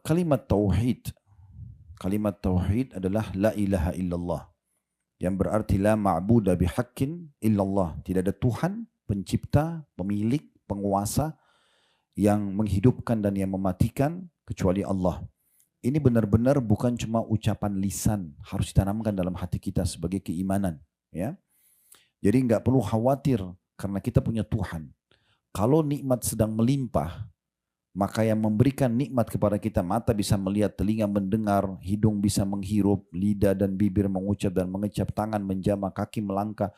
Kalimat tauhid. Kalimat tauhid adalah la ilaha illallah. Yang berarti la ma'buda bihaqqin illallah. Tidak ada Tuhan, pencipta, pemilik, penguasa yang menghidupkan dan yang mematikan kecuali Allah. Ini benar-benar bukan cuma ucapan lisan, harus ditanamkan dalam hati kita sebagai keimanan. Ya, jadi nggak perlu khawatir karena kita punya Tuhan. Kalau nikmat sedang melimpah, maka yang memberikan nikmat kepada kita, mata bisa melihat, telinga mendengar, hidung bisa menghirup, lidah dan bibir mengucap dan mengecap, tangan menjamah, kaki melangkah,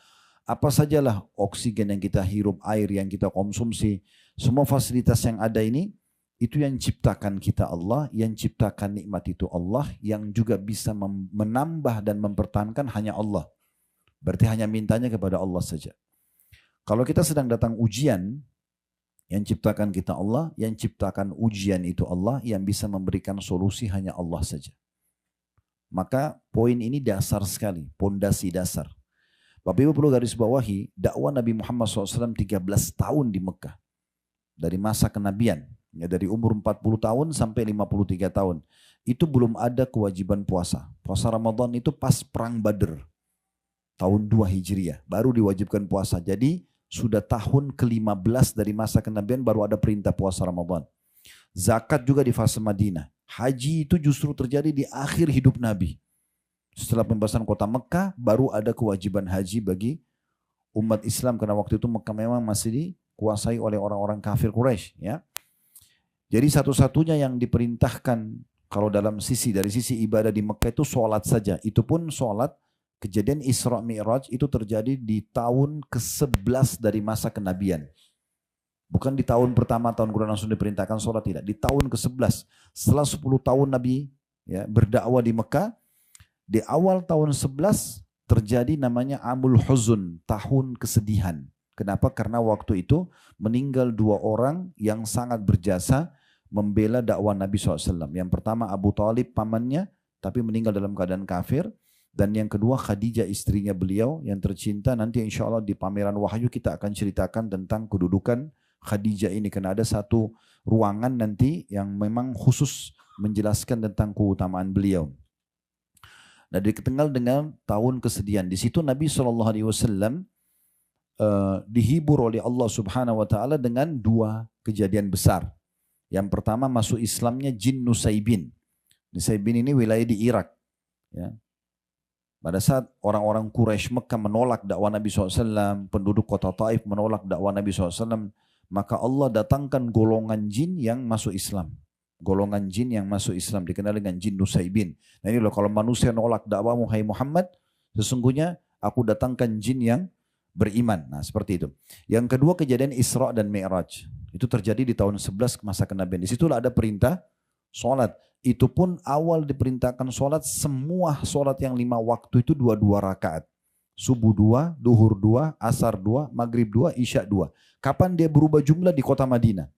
apa sajalah oksigen yang kita hirup, air yang kita konsumsi, semua fasilitas yang ada ini, itu yang ciptakan kita Allah, yang ciptakan nikmat itu Allah, yang juga bisa menambah dan mempertahankan hanya Allah. Berarti hanya mintanya kepada Allah saja. Kalau kita sedang datang ujian, yang ciptakan kita Allah, yang ciptakan ujian itu Allah, yang bisa memberikan solusi hanya Allah saja. Maka poin ini dasar sekali, pondasi dasar. Bapak Ibu perlu garis bawahi, dakwah Nabi Muhammad SAW 13 tahun di Mekah. Dari masa kenabian, ya dari umur 40 tahun sampai 53 tahun. Itu belum ada kewajiban puasa. Puasa Ramadan itu pas perang Badr. Tahun 2 Hijriah, baru diwajibkan puasa. Jadi sudah tahun ke-15 dari masa kenabian baru ada perintah puasa Ramadan. Zakat juga di fase Madinah. Haji itu justru terjadi di akhir hidup Nabi. Setelah pembebasan kota Mekah, baru ada kewajiban haji bagi umat Islam. Karena waktu itu Mekah memang masih dikuasai oleh orang-orang kafir Quraisy. Ya. Jadi satu-satunya yang diperintahkan kalau dari sisi ibadah di Mekah itu sholat saja. Itu pun sholat. Kejadian Isra Mi'raj itu terjadi di tahun ke-11 dari masa kenabian. Bukan di tahun pertama, tahun kedua langsung diperintahkan sholat, tidak. Di tahun ke-11. Setelah 10 tahun Nabi ya, berdakwah di Mekah, di awal tahun 11 terjadi namanya Amul Huzun, tahun kesedihan. Kenapa? Karena waktu itu meninggal 2 orang yang sangat berjasa membela dakwah Nabi SAW. Yang pertama Abu Talib pamannya, tapi meninggal dalam keadaan kafir. Dan yang kedua Khadijah istrinya beliau yang tercinta. Nanti insya Allah di pameran Wahyu kita akan ceritakan tentang kedudukan Khadijah ini. Karena ada satu ruangan nanti yang memang khusus menjelaskan tentang keutamaan beliau. Nah, dikenal dengan tahun kesedihan. Di situ Nabi SAW dihibur oleh Allah Subhanahu Wa Taala dengan 2 kejadian besar. Yang pertama masuk Islamnya jin Nusaybin. Nusaybin ini wilayah di Irak. Ya. Pada saat orang-orang Quraisy Mekah menolak dakwah Nabi SAW, penduduk kota Taif menolak dakwah Nabi SAW, maka Allah datangkan golongan jin yang masuk Islam. Golongan jin yang masuk Islam dikenal dengan jin Nusaybin. Nah ini loh, kalau manusia nolak dakwahmu hai Muhammad, sesungguhnya aku datangkan jin yang beriman. Nah seperti itu. Yang kedua kejadian Isra dan Mi'raj. Itu terjadi di tahun 11 masa kenabian. Di situlah ada perintah sholat. Itu pun awal diperintahkan sholat, semua sholat yang 5 waktu itu 2-2 rakaat. Subuh 2, duhur 2, asar 2, maghrib 2, isya 2. Kapan dia berubah jumlah di kota Madinah?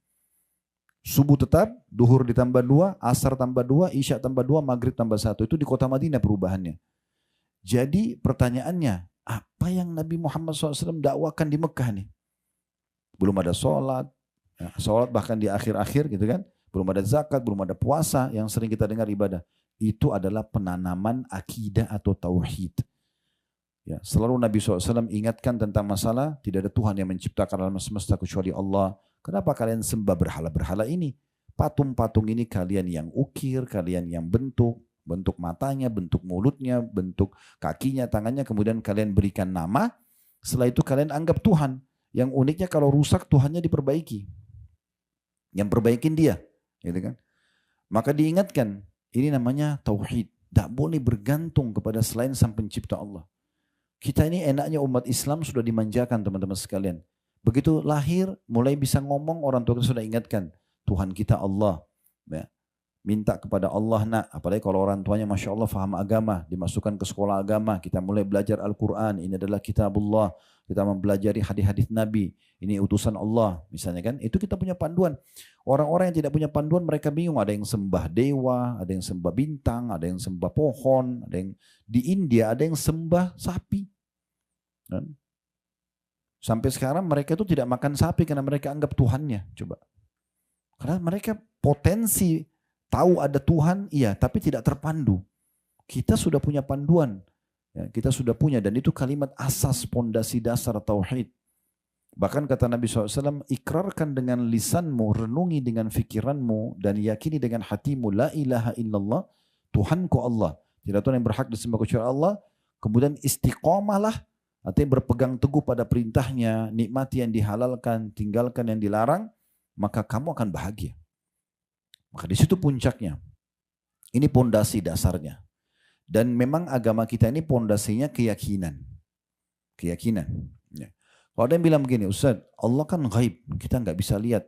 Subuh tetap, duhur ditambah 2, asar tambah 2, isya tambah 2, maghrib tambah 1. Itu di kota Madinah perubahannya. Jadi pertanyaannya, apa yang Nabi Muhammad SAW dakwakan di Mekah nih? Belum ada sholat, ya, sholat bahkan di akhir-akhir gitu kan. Belum ada zakat, belum ada puasa yang sering kita dengar ibadah. Itu adalah penanaman akidah atau tauhid. Ya, selalu Nabi SAW ingatkan tentang masalah tidak ada Tuhan yang menciptakan alam semesta kecuali Allah. Kenapa kalian sembah berhala-berhala ini? Patung-patung ini kalian yang ukir, kalian yang bentuk matanya, bentuk mulutnya, bentuk kakinya, tangannya, kemudian kalian berikan nama. Setelah itu kalian anggap Tuhan. Yang uniknya kalau rusak Tuhannya diperbaiki. Yang perbaikin dia. Gitu kan? Maka diingatkan, ini namanya tauhid. Tak boleh bergantung kepada selain sang pencipta Allah. Kita ini enaknya umat Islam sudah dimanjakan teman-teman sekalian. Begitu lahir, mulai bisa ngomong, orang tua kita sudah ingatkan. Tuhan kita Allah. Ya. Minta kepada Allah nak. Apalagi kalau orang tuanya Masya Allah faham agama. Dimasukkan ke sekolah agama. Kita mulai belajar Al-Quran. Ini adalah kitabullah. Kita mempelajari hadis-hadis Nabi. Ini utusan Allah. Misalnya kan. Itu kita punya panduan. Orang-orang yang tidak punya panduan mereka bingung. Ada yang sembah dewa. Ada yang sembah bintang. Ada yang sembah pohon. Ada yang di India ada yang sembah sapi. Dan sampai sekarang mereka itu tidak makan sapi karena mereka anggap Tuhannya. Coba. Karena mereka potensi Tahu ada Tuhan, iya, tapi tidak terpandu. Kita sudah punya panduan. Ya, kita sudah punya, dan itu kalimat asas pondasi dasar tauhid. Bahkan kata Nabi SAW, ikrarkan dengan lisanmu, renungi dengan fikiranmu, dan yakini dengan hatimu, la ilaha illallah, Tuhanku Allah. Tidak Tuhan yang berhak disembah kecuali Allah. Kemudian istiqomahlah, artinya berpegang teguh pada perintahnya, nikmati yang dihalalkan, tinggalkan yang dilarang, maka kamu akan bahagia. Maka di situ puncaknya. Ini pondasi dasarnya. Dan memang agama kita ini pondasinya keyakinan. Keyakinan. Ya. Kalau ada yang bilang begini, Ustaz, Allah kan gaib, kita nggak bisa lihat.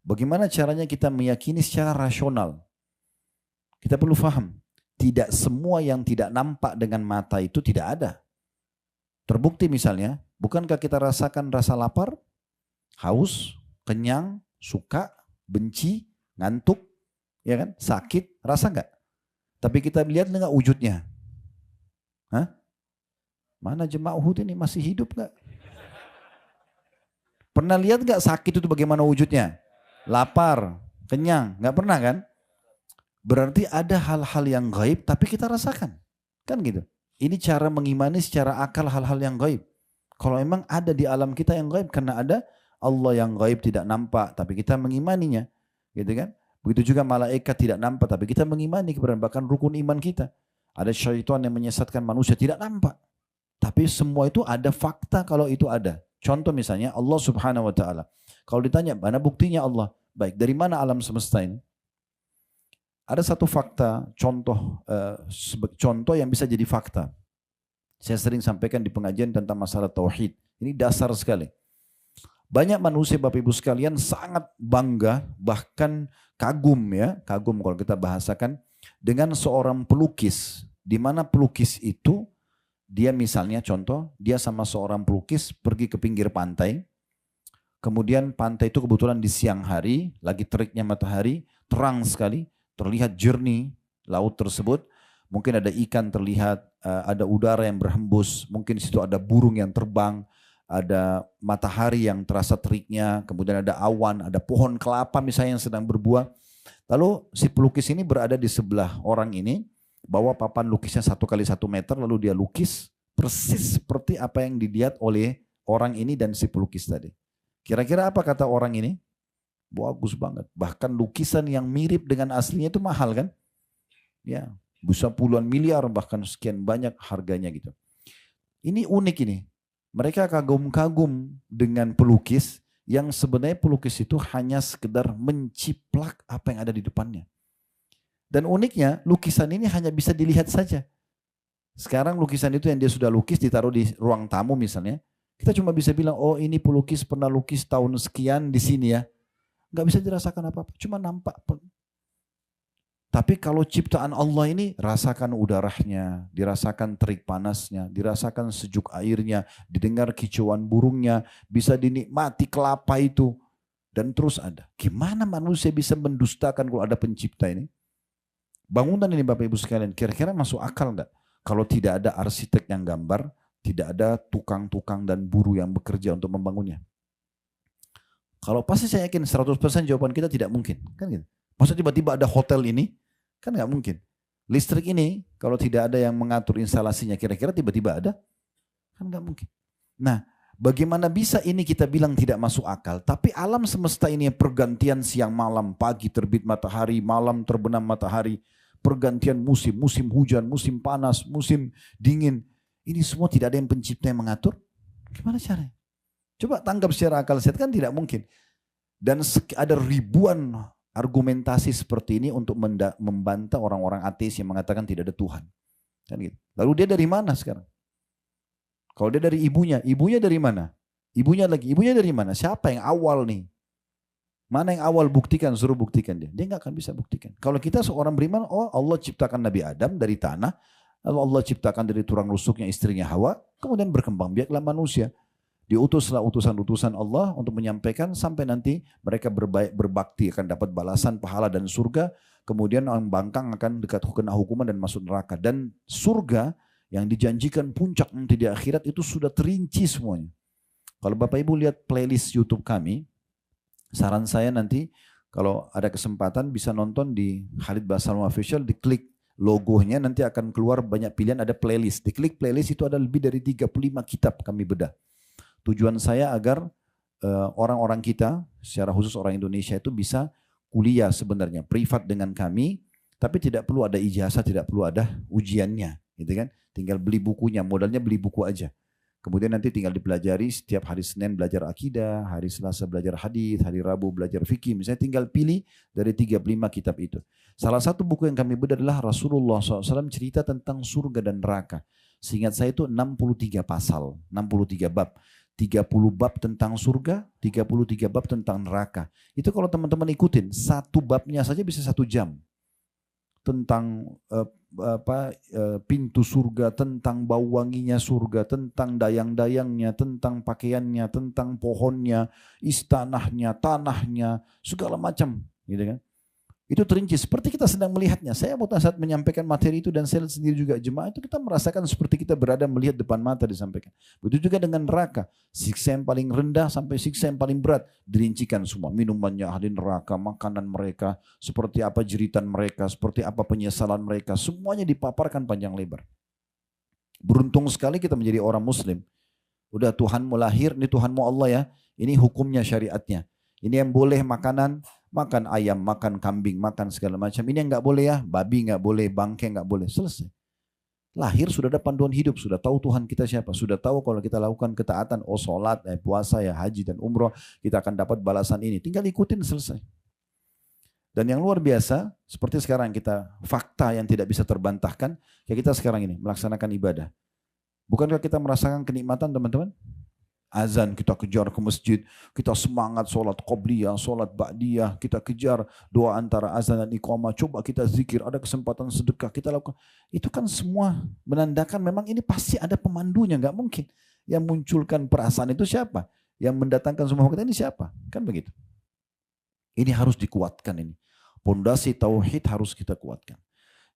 Bagaimana caranya kita meyakini secara rasional? Kita perlu paham, tidak semua yang tidak nampak dengan mata itu tidak ada. Terbukti misalnya, bukankah kita rasakan rasa lapar, haus, kenyang, suka, benci, ngantuk, ya kan, sakit, rasa nggak? Tapi kita lihat nggak wujudnya? Hah? Mana jemaah Uhud ini masih hidup nggak? Pernah lihat nggak sakit itu bagaimana wujudnya? Lapar, kenyang, nggak pernah kan? Berarti ada hal-hal yang gaib tapi kita rasakan, kan gitu. Ini cara mengimani secara akal hal-hal yang gaib. Kalau memang ada di alam kita yang gaib, karena ada Allah yang gaib tidak nampak, tapi kita mengimaninya, gitu kan? Begitu juga malaikat tidak nampak, tapi kita mengimani keberadaan, bahkan rukun iman kita. Ada syaitan yang menyesatkan manusia tidak nampak, tapi semua itu ada fakta kalau itu ada. Contoh misalnya Allah Subhanahu Wa Taala. Kalau ditanya mana buktinya Allah? Baik, dari mana alam semesta ini? Ada satu fakta, contoh yang bisa jadi fakta. Saya sering sampaikan di pengajian tentang masalah tauhid. Ini dasar sekali. Banyak manusia Bapak Ibu sekalian sangat bangga, bahkan kagum ya, kagum kalau kita bahasakan, dengan seorang pelukis. Di mana pelukis itu, dia misalnya contoh, dia sama seorang pelukis pergi ke pinggir pantai. Kemudian pantai itu kebetulan di siang hari, lagi teriknya matahari, terang sekali. Terlihat jernih laut tersebut, mungkin ada ikan terlihat, ada udara yang berhembus, mungkin di situ ada burung yang terbang, ada matahari yang terasa teriknya, kemudian ada awan, ada pohon kelapa misalnya yang sedang berbuah. Lalu si pelukis ini berada di sebelah orang ini, bawa papan lukisnya 1 kali 1 meter, lalu dia lukis persis seperti apa yang dilihat oleh orang ini dan si pelukis tadi. Kira-kira apa kata orang ini? Bagus banget. Bahkan lukisan yang mirip dengan aslinya itu mahal kan? Ya, bisa puluhan miliar bahkan sekian banyak harganya gitu. Ini unik ini. Mereka kagum-kagum dengan pelukis yang sebenarnya pelukis itu hanya sekedar menciplak apa yang ada di depannya. Dan uniknya lukisan ini hanya bisa dilihat saja. Sekarang lukisan itu yang dia sudah lukis ditaruh di ruang tamu misalnya. Kita cuma bisa bilang, oh ini pelukis pernah lukis tahun sekian di sini ya. Nggak bisa dirasakan apa-apa, cuma nampak. Tapi kalau ciptaan Allah ini, rasakan udaranya, dirasakan terik panasnya, dirasakan sejuk airnya, didengar kicauan burungnya, bisa dinikmati kelapa itu, dan terus ada. Gimana manusia bisa mendustakan kalau ada pencipta ini? Bangunan ini Bapak Ibu sekalian, kira-kira masuk akal nggak? Kalau tidak ada arsitek yang gambar, tidak ada tukang-tukang dan buruh yang bekerja untuk membangunnya. Kalau pasti saya yakin 100% jawaban kita tidak mungkin. Kan gitu. Masa tiba-tiba ada hotel ini? Kan nggak mungkin. Listrik ini kalau tidak ada yang mengatur instalasinya kira-kira tiba-tiba ada? Kan nggak mungkin. Nah, bagaimana bisa ini kita bilang tidak masuk akal? Tapi alam semesta ini pergantian siang malam, pagi terbit matahari, malam terbenam matahari, pergantian musim, musim hujan, musim panas, musim dingin. Ini semua tidak ada yang pencipta yang mengatur. Gimana caranya? Coba tanggap secara akal sehat, kan tidak mungkin. Dan ada ribuan argumentasi seperti ini untuk membantah orang-orang ateis yang mengatakan tidak ada Tuhan. Kan gitu. Lalu dia dari mana sekarang? Kalau dia dari ibunya dari mana? Ibunya dari mana? Siapa yang awal nih? Mana yang awal buktikan, suruh buktikan dia. Dia nggak akan bisa buktikan. Kalau kita seorang beriman, oh Allah ciptakan Nabi Adam dari tanah, lalu Allah ciptakan dari tulang rusuknya istrinya Hawa, kemudian berkembang biaklah manusia. Diutuslah utusan-utusan Allah untuk menyampaikan sampai nanti mereka berbakti akan dapat balasan, pahala dan surga. Kemudian orang bangkang akan dekat kena hukuman dan masuk neraka. Dan surga yang dijanjikan puncak nanti di akhirat itu sudah terinci semuanya. Kalau Bapak Ibu lihat playlist YouTube kami, saran saya nanti Kalau ada kesempatan bisa nonton di Khalid Basalamah Official, diklik logonya nanti akan keluar banyak pilihan, ada playlist. Diklik playlist itu ada lebih dari 35 kitab kami bedah. Tujuan saya agar orang-orang kita, secara khusus orang Indonesia itu bisa kuliah sebenarnya privat dengan kami, tapi tidak perlu ada ijazah, tidak perlu ada ujiannya, gitu kan? Tinggal beli bukunya, modalnya beli buku aja. Kemudian nanti tinggal dipelajari, setiap hari Senin belajar akidah, hari Selasa belajar hadis, hari Rabu belajar fikih. Misalnya tinggal pilih dari 35 kitab itu. Salah satu buku yang kami bedah adalah Rasulullah SAW cerita tentang surga dan neraka. Seingat saya itu 63 pasal, 63 bab. 30 bab tentang surga, 33 bab tentang neraka. Itu kalau teman-teman ikutin, satu babnya saja bisa 1 jam. Tentang pintu surga, tentang bau wanginya surga, tentang dayang-dayangnya, tentang pakaiannya, tentang pohonnya, istanahnya, tanahnya, segala macam, gitu kan? Itu terinci seperti kita sedang melihatnya. Saya mau saat menyampaikan materi itu dan saya sendiri juga jemaah itu kita merasakan seperti kita berada melihat depan mata disampaikan. Begitu juga dengan neraka. Siksa yang paling rendah sampai siksa yang paling berat dirincikan semua. Minumannya ahli neraka, makanan mereka, seperti apa jeritan mereka, seperti apa penyesalan mereka. Semuanya dipaparkan panjang lebar. Beruntung sekali kita menjadi orang muslim. Udah Tuhanmu lahir, ini Tuhanmu Allah ya. Ini hukumnya syariatnya. Ini yang boleh makanan, makan ayam, makan kambing, makan segala macam. Ini yang nggak boleh ya, babi nggak boleh, bangkai nggak boleh. Selesai. Lahir sudah ada panduan hidup, sudah tahu Tuhan kita siapa, sudah tahu kalau kita lakukan ketaatan, oh sholat, puasa ya, haji dan umroh, kita akan dapat balasan ini. Tinggal ikutin selesai. Dan yang luar biasa, seperti sekarang kita fakta yang tidak bisa terbantahkan, kayak kita sekarang ini melaksanakan ibadah. Bukankah kita merasakan kenikmatan teman-teman? Azan kita kejar ke masjid, kita semangat sholat qobliyah, sholat ba'diyah, kita kejar doa antara azan dan iqamah, coba kita zikir, ada kesempatan sedekah, kita lakukan. Itu kan semua menandakan memang ini pasti ada pemandunya, nggak mungkin. Yang munculkan perasaan itu siapa? Yang mendatangkan semua kita ini siapa? Kan begitu. Ini harus dikuatkan ini. Pondasi tauhid harus kita kuatkan.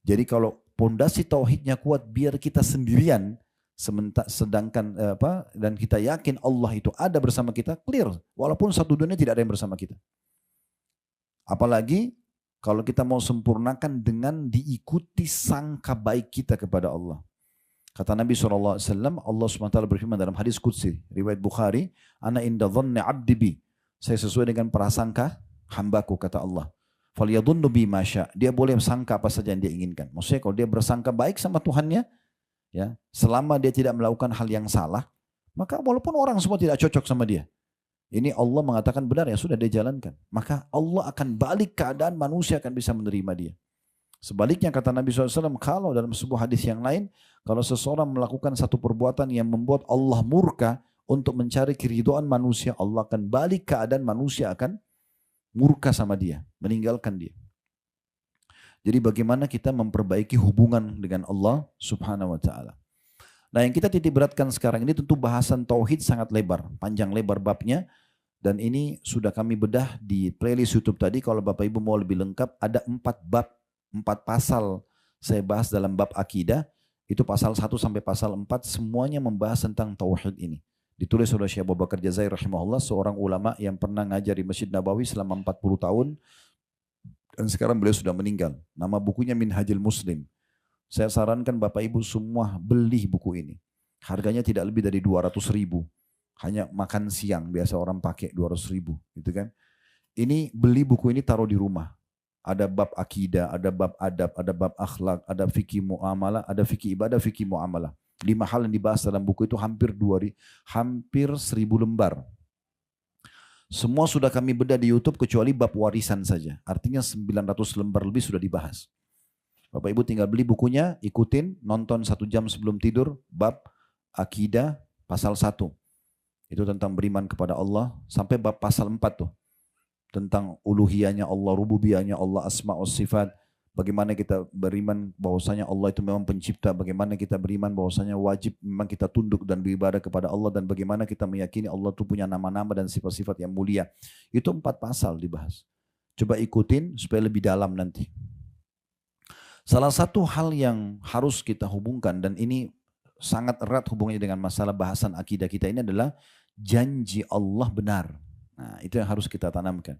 Jadi kalau pondasi tauhidnya kuat, biar kita sendirian, sedangkan dan kita yakin Allah itu ada bersama kita, clear. Walaupun satu dunia tidak ada yang bersama kita. Apalagi kalau kita mau sempurnakan dengan diikuti sangka baik kita kepada Allah. Kata Nabi SAW, Allah SWT berfirman dalam hadis Qudsi, riwayat Bukhari, Ana inda dhanni abdi bi. Saya sesuai dengan prasangka hambaku, kata Allah. Falyadhunnu bi masya. Dia boleh sangka apa saja yang dia inginkan. Maksudnya kalau dia bersangka baik sama Tuhannya, ya, selama dia tidak melakukan hal yang salah, maka walaupun orang semua tidak cocok sama dia, ini Allah mengatakan benar, ya sudah dia jalankan. Maka Allah akan balik keadaan manusia akan bisa menerima dia. Sebaliknya kata Nabi SAW, kalau dalam sebuah hadis yang lain, kalau seseorang melakukan satu perbuatan yang membuat Allah murka untuk mencari keridhaan manusia, Allah akan balik keadaan manusia akan murka sama dia, meninggalkan dia. Jadi bagaimana kita memperbaiki hubungan dengan Allah Subhanahu wa taala. Nah, yang kita titik beratkan sekarang ini tentu bahasan tauhid sangat lebar, panjang lebar babnya, dan ini sudah kami bedah di playlist YouTube tadi. Kalau Bapak Ibu mau lebih lengkap, ada 4 bab, 4 pasal saya bahas dalam bab akidah. Itu pasal 1 sampai pasal 4 semuanya membahas tentang tauhid ini. Ditulis oleh Syekh Abu Bakar Jazair rahimahullah, seorang ulama yang pernah ngajar di Masjid Nabawi selama 40 tahun. Dan sekarang beliau sudah meninggal. Nama bukunya Minhajul Muslim. Saya sarankan Bapak Ibu semua beli buku ini. Harganya tidak lebih dari 200.000. Hanya makan siang biasa orang pakai 200.000, gitu kan. Ini beli buku ini taruh di rumah. Ada bab akidah, ada bab adab, ada bab akhlak, ada fikih muamalah, ada fikih ibadah, fikih muamalah. 5 hal yang dibahas dalam buku itu hampir 1.000 lembar. Semua sudah kami bedah di YouTube kecuali bab warisan saja. Artinya 900 lembar lebih sudah dibahas. Bapak Ibu tinggal beli bukunya, ikutin, nonton 1 jam sebelum tidur, bab akidah pasal 1. Itu tentang beriman kepada Allah, sampai bab pasal 4 tuh. Tentang uluhiyahnya Allah, rububiyahnya Allah, asma' wa sifat. Bagaimana kita beriman bahwasanya Allah itu memang pencipta, bagaimana kita beriman bahwasanya wajib memang kita tunduk dan beribadah kepada Allah, dan bagaimana kita meyakini Allah itu punya nama-nama dan sifat-sifat yang mulia. Itu 4 pasal dibahas. Coba ikutin supaya lebih dalam nanti. Salah satu hal yang harus kita hubungkan, dan ini sangat erat hubungannya dengan masalah bahasan akidah kita ini adalah janji Allah benar. Nah, itu yang harus kita tanamkan.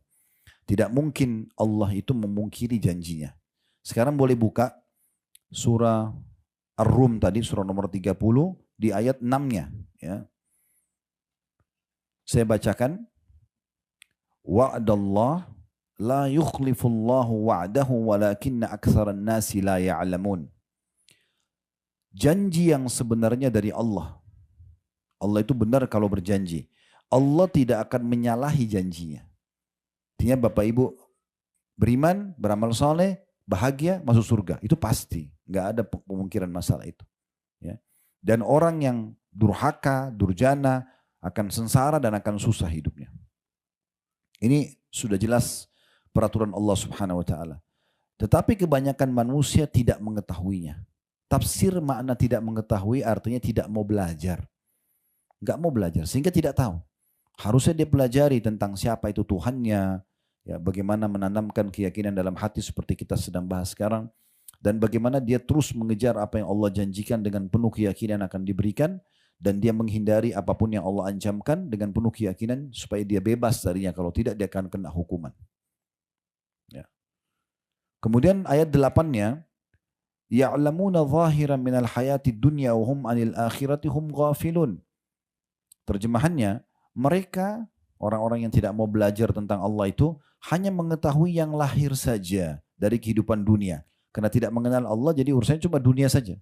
Tidak mungkin Allah itu memungkiri janjinya. Sekarang boleh buka surah Ar-Rum tadi, surah nomor 30 di ayat 6-nya. Ya. Saya bacakan. Wa'dallah la yukhlifullahu wa'dahu walakinna aktsaran nasi la ya'lamun. Janji yang sebenarnya dari Allah. Allah itu benar kalau berjanji. Allah tidak akan menyalahi janjinya. Artinya Bapak Ibu beriman, beramal soleh, bahagia, masuk surga. Itu pasti. Nggak ada pemungkiran masalah itu. Ya. Dan orang yang durhaka, durjana, akan sengsara dan akan susah hidupnya. Ini sudah jelas peraturan Allah Subhanahu wa taala. Tetapi kebanyakan manusia tidak mengetahuinya. Tafsir makna tidak mengetahui artinya tidak mau belajar. Nggak mau belajar sehingga tidak tahu. Harusnya dia pelajari tentang siapa itu Tuhannya, ya, bagaimana menanamkan keyakinan dalam hati seperti kita sedang bahas sekarang, dan bagaimana dia terus mengejar apa yang Allah janjikan dengan penuh keyakinan akan diberikan, dan dia menghindari apapun yang Allah ancamkan dengan penuh keyakinan supaya dia bebas darinya, kalau tidak dia akan kena hukuman. Ya. Kemudian ayat 8-nya, ya'lamuna zahiran minal hayati dunya wa hum 'anil akhirati hum ghafilun. Terjemahannya, mereka orang-orang yang tidak mau belajar tentang Allah itu hanya mengetahui yang lahir saja dari kehidupan dunia. Karena tidak mengenal Allah jadi urusannya cuma dunia saja.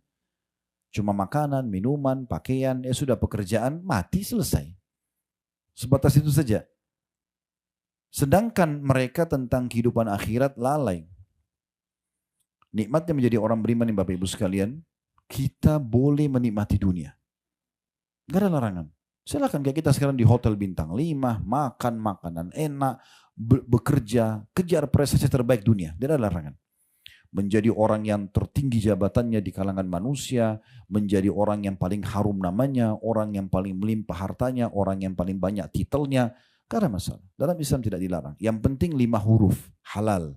Cuma makanan, minuman, pakaian, ya sudah pekerjaan, mati selesai. Sebatas itu saja. Sedangkan mereka tentang kehidupan akhirat lalai. Nikmatnya menjadi orang beriman nih Bapak Ibu sekalian, kita boleh menikmati dunia. Gak ada larangan. Silakan kayak kita sekarang di hotel bintang 5, makan makanan enak, bekerja, kejar prestasi terbaik dunia. Tidak ada larangan. Menjadi orang yang tertinggi jabatannya di kalangan manusia, menjadi orang yang paling harum namanya, orang yang paling melimpah hartanya, orang yang paling banyak titelnya, gak ada masalah. Dalam Islam tidak dilarang. Yang penting 5 huruf, halal.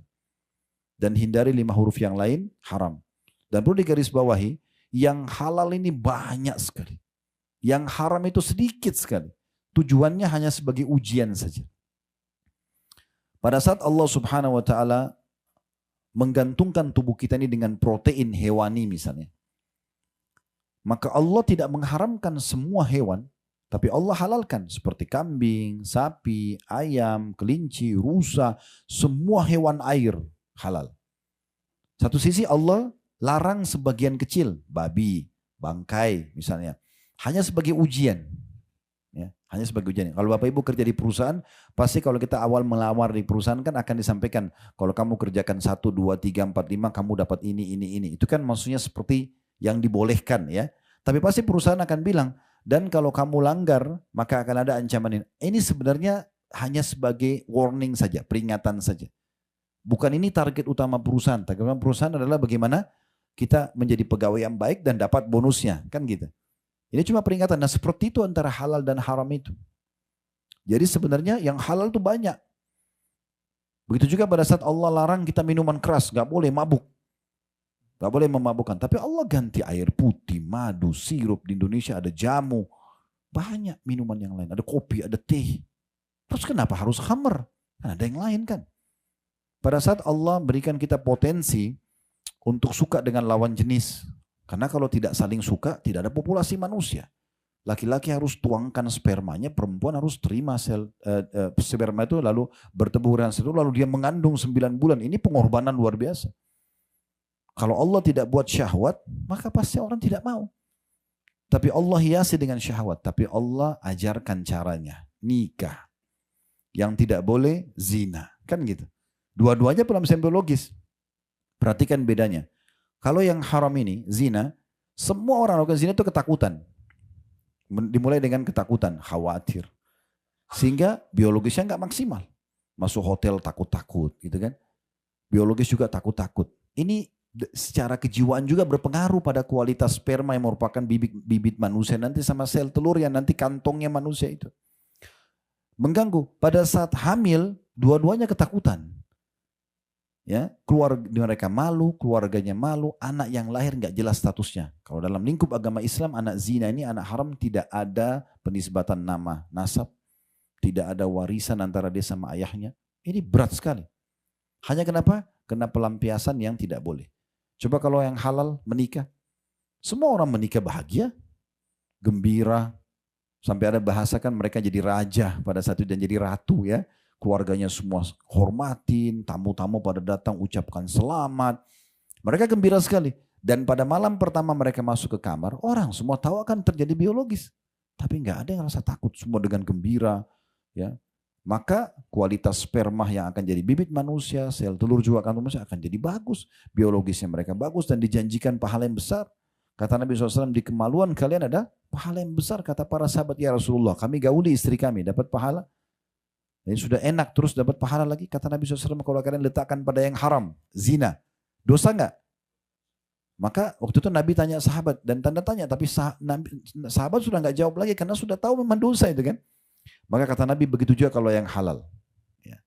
Dan hindari 5 huruf yang lain, haram. Dan perlu digarisbawahi, yang halal ini banyak sekali. Yang haram itu sedikit sekali. Tujuannya hanya sebagai ujian saja. Pada saat Allah Subhanahu wa taala menggantungkan tubuh kita ini dengan protein hewani misalnya, maka Allah tidak mengharamkan semua hewan, tapi Allah halalkan seperti kambing, sapi, ayam, kelinci, rusa, semua hewan air halal. Satu sisi Allah larang sebagian kecil, babi, bangkai misalnya. Hanya sebagai ujian. Ya, hanya sebagai ujian. Kalau Bapak Ibu kerja di perusahaan, pasti kalau kita awal melamar di perusahaan kan akan disampaikan, kalau kamu kerjakan 1, 2, 3, 4, 5, kamu dapat ini. Itu kan maksudnya seperti yang dibolehkan ya. Tapi pasti perusahaan akan bilang, dan kalau kamu langgar, maka akan ada ancaman ini. Ini sebenarnya hanya sebagai warning saja, peringatan saja. Bukan ini target utama perusahaan. Target utama perusahaan adalah bagaimana kita menjadi pegawai yang baik dan dapat bonusnya. Kan gitu. Ini cuma peringatan. Nah seperti itu antara halal dan haram itu. Jadi sebenarnya yang halal itu banyak. Begitu juga pada saat Allah larang kita minuman keras. Gak boleh mabuk. Gak boleh memabukkan. Tapi Allah ganti air putih, madu, sirup. Di Indonesia ada jamu. Banyak minuman yang lain. Ada kopi, ada teh. Terus kenapa harus khamr? Kan ada yang lain kan. Pada saat Allah berikan kita potensi untuk suka dengan lawan jenis. Karena kalau tidak saling suka, tidak ada populasi manusia. Laki-laki harus tuangkan spermanya, perempuan harus terima sperma itu lalu bertemu dengan itu, lalu dia mengandung 9 bulan. Ini pengorbanan luar biasa. Kalau Allah tidak buat syahwat, maka pasti orang tidak mau. Tapi Allah hiasi dengan syahwat. Tapi Allah ajarkan caranya. Nikah. Yang tidak boleh zina. Kan gitu. Dua-duanya dalam biologis. Perhatikan bedanya. Kalau yang haram ini, zina, semua orang melakukan zina itu ketakutan. Dimulai dengan ketakutan, khawatir. Sehingga biologisnya nggak maksimal. Masuk hotel takut-takut gitu kan. Biologis juga takut-takut. Ini secara kejiwaan juga berpengaruh pada kualitas sperma yang merupakan bibit manusia nanti sama sel telur yang nanti kantongnya manusia itu. Mengganggu. Pada saat hamil, dua-duanya ketakutan. Ya, keluarga mereka malu, keluarganya malu, anak yang lahir nggak jelas statusnya. Kalau dalam lingkup agama Islam, anak zina ini anak haram, tidak ada penisbatan nama nasab, tidak ada warisan antara dia sama ayahnya, Ini berat sekali. Hanya kenapa? Kena pelampiasan yang tidak boleh. Coba kalau yang halal menikah. Semua orang menikah bahagia, gembira. Sampai ada bahasa kan mereka jadi raja pada saat itu dan jadi ratu ya. Keluarganya semua hormatin, tamu-tamu pada datang ucapkan selamat. Mereka gembira sekali. Dan pada malam pertama mereka masuk ke kamar, orang semua tahu akan terjadi biologis. Tapi nggak ada yang rasa takut, semua dengan gembira. Ya, maka kualitas sperma yang akan jadi bibit manusia, sel telur juga akan jadi bagus. Biologisnya mereka bagus dan dijanjikan pahala yang besar. Kata Nabi SAW, di kemaluan kalian ada pahala yang besar. Kata para sahabat, ya Rasulullah, kami gauli istri kami, dapat pahala. Jadi sudah enak terus dapat pahala lagi. Kata Nabi SAW, kalau kalian letakkan pada yang haram, zina, dosa enggak? Maka waktu itu Nabi tanya sahabat dan tanda tanya, tapi sahabat sudah nggak jawab lagi karena sudah tahu memang dosa itu kan. Maka kata Nabi begitu juga kalau yang halal. Ya.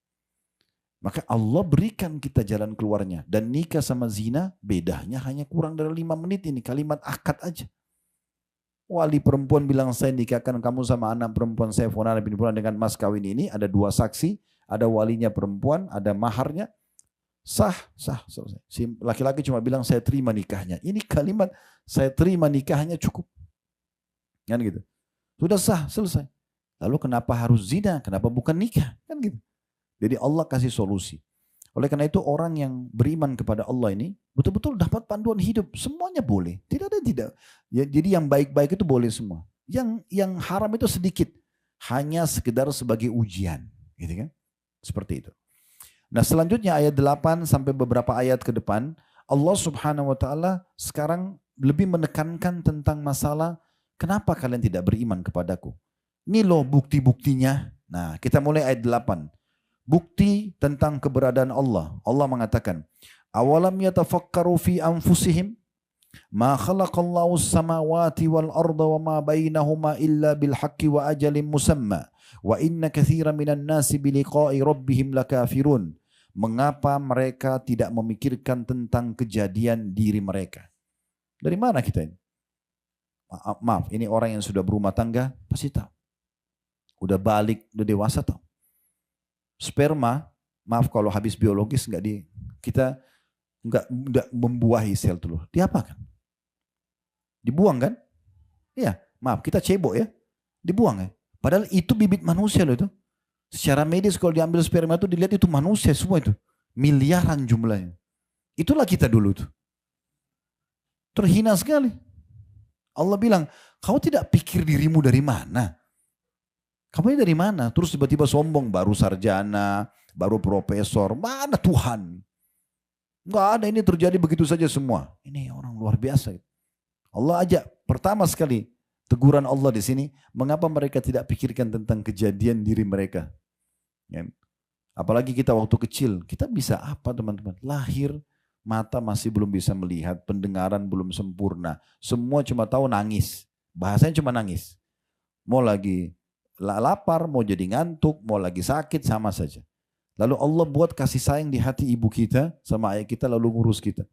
Maka Allah berikan kita jalan keluarnya. Dan nikah sama zina bedanya hanya kurang dari 5 menit ini. Kalimat akad aja. Wali perempuan bilang saya nikahkan kamu sama anak perempuan saya Fulan bin Fulan dengan mas kawin ini. Ada 2 saksi. Ada walinya perempuan. Ada maharnya. Sah, selesai. Si laki-laki cuma bilang saya terima nikahnya. Ini kalimat saya terima nikahnya cukup. Kan gitu. Sudah sah, selesai. Lalu kenapa harus zina? Kenapa bukan nikah? Kan gitu. Jadi Allah kasih solusi. Oleh karena itu orang yang beriman kepada Allah ini betul-betul dapat panduan hidup. Semuanya boleh. Tidak ada yang tidak. Ya, jadi yang baik-baik itu boleh semua. Yang haram itu sedikit. Hanya sekedar sebagai ujian. Gitu kan? Seperti itu. Nah selanjutnya ayat 8 sampai beberapa ayat ke depan. Allah subhanahu wa ta'ala sekarang lebih menekankan tentang masalah kenapa kalian tidak beriman kepadaku. Ini loh bukti-buktinya. Nah kita mulai ayat 8. Bukti tentang keberadaan Allah. Allah mengatakan, awalam yatafakkaru fi anfusihim ma khalaqallahu samawati wal arda wa ma bainahuma illa bil haqqi wa ajalin musamma wa inna katsiran minan nasi bi liqa'i rabbihim lakafirun. Mengapa mereka tidak memikirkan tentang kejadian diri mereka? Dari mana kita ini? Maaf, ini orang yang sudah berumah tangga pasti tahu. Udah balik, udah dewasa tahu. Sperma, maaf kalau habis biologis kita nggak membuahi sel telur. Diapakan? Dibuang kan? Iya, maaf kita cebok ya. Dibuang ya. Padahal itu bibit manusia loh itu. Secara medis kalau diambil sperma itu dilihat itu manusia semua itu. Miliaran jumlahnya. Itulah kita dulu tuh. Terhina sekali. Allah bilang, kau tidak pikir dirimu dari mana? Kamu ini dari mana? Terus tiba-tiba sombong, baru sarjana, baru profesor. Mana Tuhan? Enggak ada, ini terjadi begitu saja semua. Ini orang luar biasa. Allah ajak pertama sekali. Teguran Allah di sini, mengapa mereka tidak pikirkan tentang kejadian diri mereka? Ya. Apalagi kita waktu kecil, kita bisa apa teman-teman? Lahir, mata masih belum bisa melihat, pendengaran belum sempurna. Semua cuma tahu nangis. Bahasanya cuma nangis. Mau lagi lapar, mau jadi ngantuk, mau lagi sakit, sama saja. Lalu Allah buat kasih sayang di hati ibu kita sama ayah kita lalu ngurus kita.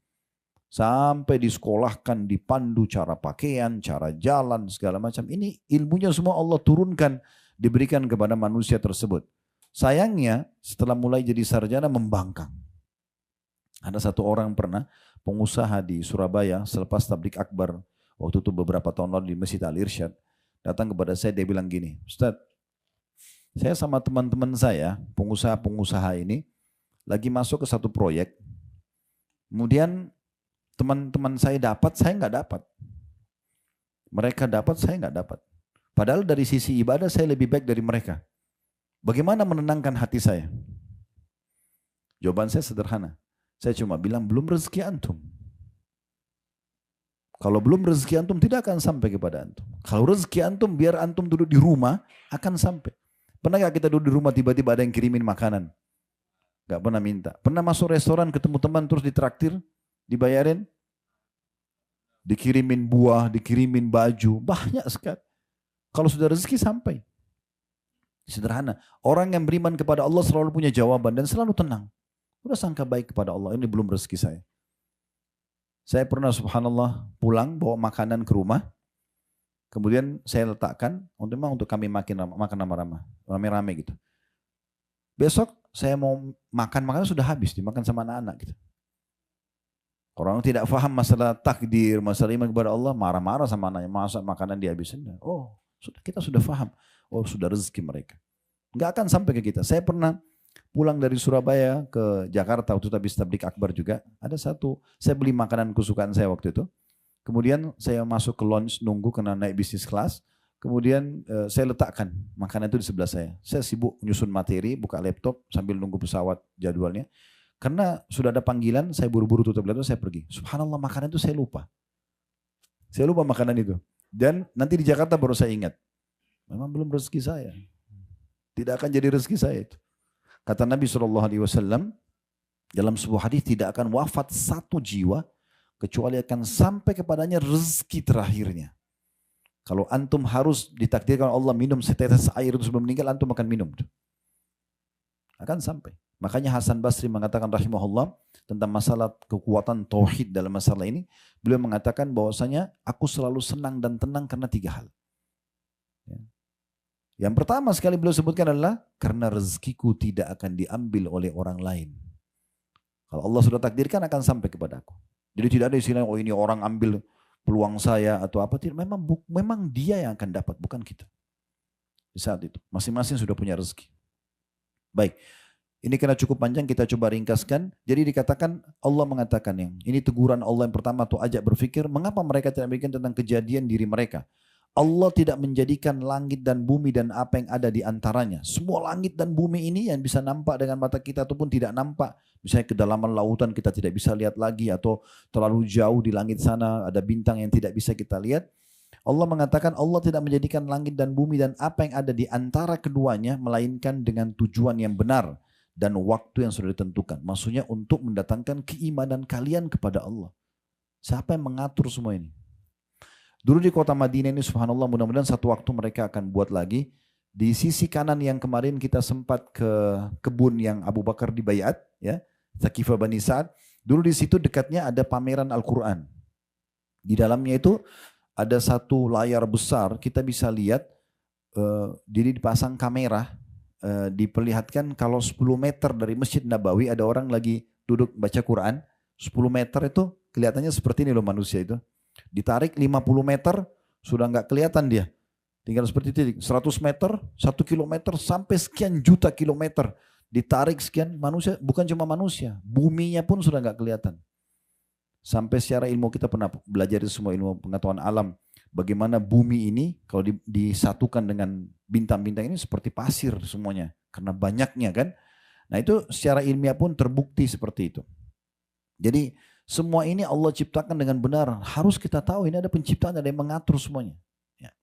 Sampai disekolahkan, dipandu cara pakaian, cara jalan, segala macam. Ini ilmunya semua Allah turunkan, diberikan kepada manusia tersebut. Sayangnya setelah mulai jadi sarjana membangkang. Ada satu orang pernah, pengusaha di Surabaya, selepas tablik akbar, waktu itu beberapa tahun lalu di Masjid Al-Irsyad, datang kepada saya, dia bilang gini, Ustaz, saya sama teman-teman saya, pengusaha-pengusaha ini, lagi masuk ke satu proyek, kemudian teman-teman saya dapat, saya nggak dapat. Mereka dapat, saya nggak dapat. Padahal dari sisi ibadah saya lebih baik dari mereka. Bagaimana menenangkan hati saya? Jawaban saya sederhana. Saya cuma bilang belum rezeki antum. Kalau belum rezeki antum tidak akan sampai kepada antum. Kalau rezeki antum biar antum duduk di rumah akan sampai. Pernah gak kita duduk di rumah tiba-tiba ada yang kirimin makanan? Gak pernah minta. Pernah masuk restoran ketemu teman terus ditraktir? Dibayarin, dikirimin buah, dikirimin baju, banyak sekali. Kalau sudah rezeki sampai. Sederhana. Orang yang beriman kepada Allah selalu punya jawaban dan selalu tenang. Udah sangka baik kepada Allah, ini belum rezeki saya. Saya pernah subhanallah pulang bawa makanan ke rumah. Kemudian saya letakkan, memang untuk kami makan rame-rame gitu. Besok saya mau makan sudah habis, dimakan sama anak-anak gitu. Orang tidak paham masalah takdir, masalah iman kepada Allah, marah-marah sama anaknya, masa makanan dihabisin. Oh, kita sudah paham. Oh, sudah rezeki mereka. Nggak akan sampai ke kita. Saya pernah pulang dari Surabaya ke Jakarta, waktu itu habis tablik akbar juga. Saya beli makanan kesukaan saya waktu itu. Kemudian saya masuk ke lounge nunggu karena naik bisnis kelas. Kemudian saya letakkan makanan itu di sebelah saya. Saya sibuk nyusun materi, buka laptop sambil nunggu pesawat jadwalnya. Karena sudah ada panggilan, saya buru-buru tutup laptop, saya pergi. Subhanallah, makanan itu saya lupa. Saya lupa makanan itu. Dan nanti di Jakarta baru saya ingat. Memang belum rezeki saya. Tidak akan jadi rezeki saya itu. Kata Nabi SAW, dalam sebuah hadis, tidak akan wafat satu jiwa, kecuali akan sampai kepadanya rezeki terakhirnya. Kalau antum harus ditakdirkan Allah minum setetes air itu sebelum meninggal, antum akan minum. Akan sampai. Makanya Hasan Basri mengatakan rahimahullah tentang masalah kekuatan tauhid dalam masalah ini. Beliau mengatakan bahwasanya aku selalu senang dan tenang karena 3 hal. Yang pertama sekali beliau sebutkan adalah karena rezekiku tidak akan diambil oleh orang lain. Kalau Allah sudah takdirkan akan sampai kepada aku. Jadi tidak ada istilah oh ini orang ambil peluang saya atau apa. Memang dia yang akan dapat, bukan kita. Di saat itu masing-masing sudah punya rezeki. Baik. Ini karena cukup panjang, kita coba ringkaskan. Jadi dikatakan, Allah mengatakan ini teguran Allah yang pertama tuh ajak berpikir, mengapa mereka tidak memikirkan tentang kejadian diri mereka. Allah tidak menjadikan langit dan bumi dan apa yang ada di antaranya. Semua langit dan bumi ini yang bisa nampak dengan mata kita ataupun tidak nampak. Misalnya kedalaman lautan kita tidak bisa lihat lagi atau terlalu jauh di langit sana ada bintang yang tidak bisa kita lihat. Allah mengatakan Allah tidak menjadikan langit dan bumi dan apa yang ada di antara keduanya melainkan dengan tujuan yang benar dan waktu yang sudah ditentukan. Maksudnya untuk mendatangkan keimanan kalian kepada Allah. Siapa yang mengatur semua ini? Dulu di kota Madinah ini subhanallah, mudah-mudahan satu waktu mereka akan buat lagi. Di sisi kanan yang kemarin kita sempat ke kebun yang Abu Bakar dibayat, ya, Thaqifah Bani Sa'ad. Dulu di situ dekatnya ada pameran Al-Quran. Di dalamnya itu ada satu layar besar, kita bisa lihat jadi dipasang kamera, diperlihatkan kalau 10 meter dari Masjid Nabawi ada orang lagi duduk baca Quran. 10 meter itu kelihatannya seperti ini loh manusia itu. Ditarik 50 meter sudah nggak kelihatan dia. Tinggal seperti itu. 100 meter, 1 kilometer sampai sekian juta kilometer. Ditarik sekian manusia, bukan cuma manusia. Buminya pun sudah nggak kelihatan. Sampai secara ilmu kita pernah belajar semua ilmu pengetahuan alam. Bagaimana bumi ini kalau disatukan dengan bintang-bintang ini seperti pasir semuanya. Karena banyaknya kan. Nah itu secara ilmiah pun terbukti seperti itu. Jadi semua ini Allah ciptakan dengan benar. Harus kita tahu ini ada penciptaan, ada yang mengatur semuanya. Ya.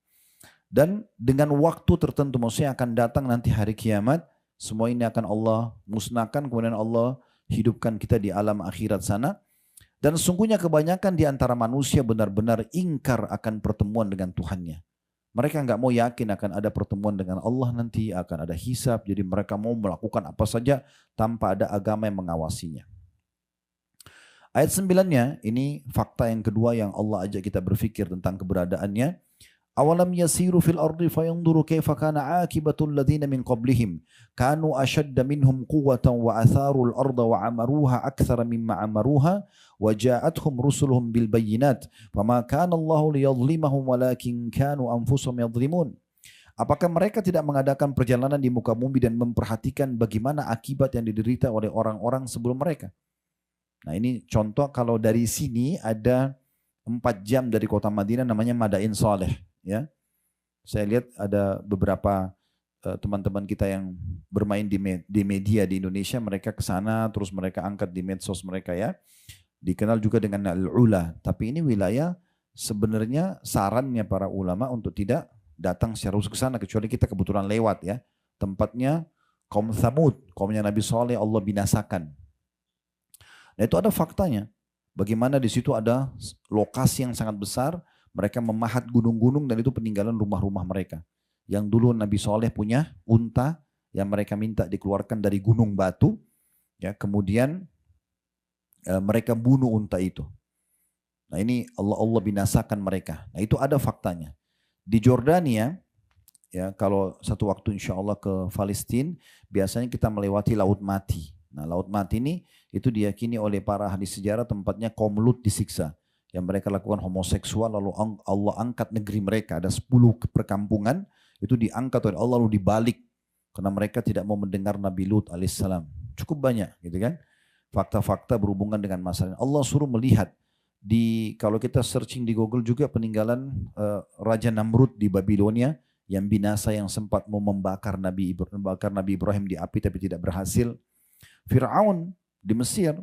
Dan dengan waktu tertentu, maksudnya akan datang nanti hari kiamat. Semua ini akan Allah musnahkan, kemudian Allah hidupkan kita di alam akhirat sana. Dan sungguhnya kebanyakan di antara manusia benar-benar ingkar akan pertemuan dengan Tuhannya. Mereka nggak mau yakin akan ada pertemuan dengan Allah nanti, akan ada hisab. Jadi mereka mau melakukan apa saja tanpa ada agama yang mengawasinya. Ayat 9-nya, ini fakta yang kedua yang Allah ajak kita berfikir tentang keberadaannya. Awalam yasiru fil ardi fayanzuru kaifa kana akibatul ladzina min qablihim kanu ashadda minhum quwwatan wa atharul arda wa amaruha aktsara mimma amaruha wa ja'atuhum rusuluhum bil bayyinat fama kana Allahu liyadhlimahum walakin kanu anfusahum yadhlimun. Apakah mereka tidak mengadakan perjalanan di muka bumi dan memperhatikan bagaimana akibat yang diderita oleh orang-orang sebelum mereka? Nah ini contoh kalau dari sini ada 4 jam dari kota Madinah namanya Madain Saleh. Ya, saya lihat ada beberapa teman-teman kita yang bermain di media di Indonesia, mereka ke sana terus mereka angkat di medsos mereka ya. Dikenal juga dengan Al-Ula, tapi ini wilayah sebenarnya sarannya para ulama untuk tidak datang secara khusus ke sana kecuali kita kebetulan lewat ya. Tempatnya kaum Thamud, kaumnya Nabi Saleh Allah binasakan. Nah itu ada faktanya. Bagaimana di situ ada lokasi yang sangat besar. Mereka memahat gunung-gunung dan itu peninggalan rumah-rumah mereka. Yang dulu Nabi Saleh punya unta yang mereka minta dikeluarkan dari gunung batu. Ya, kemudian mereka bunuh unta itu. Nah ini Allah binasakan mereka. Nah itu ada faktanya. Di Jordania ya kalau satu waktu insya Allah ke Palestina, biasanya kita melewati Laut Mati. Nah, Laut Mati ini itu diyakini oleh para ahli sejarah tempatnya kaum Lut disiksa. Yang mereka lakukan homoseksual, lalu Allah angkat negeri mereka. Ada 10 perkampungan, itu diangkat oleh Allah lalu dibalik. Karena mereka tidak mau mendengar Nabi Lut alaihissalam. Cukup banyak gitu kan. Fakta-fakta berhubungan dengan masalah. Allah suruh melihat. Kalau kita searching di Google juga peninggalan Raja Namrud di Babilonia yang binasa yang sempat mau membakar Nabi Ibrahim di api tapi tidak berhasil. Fir'aun di Mesir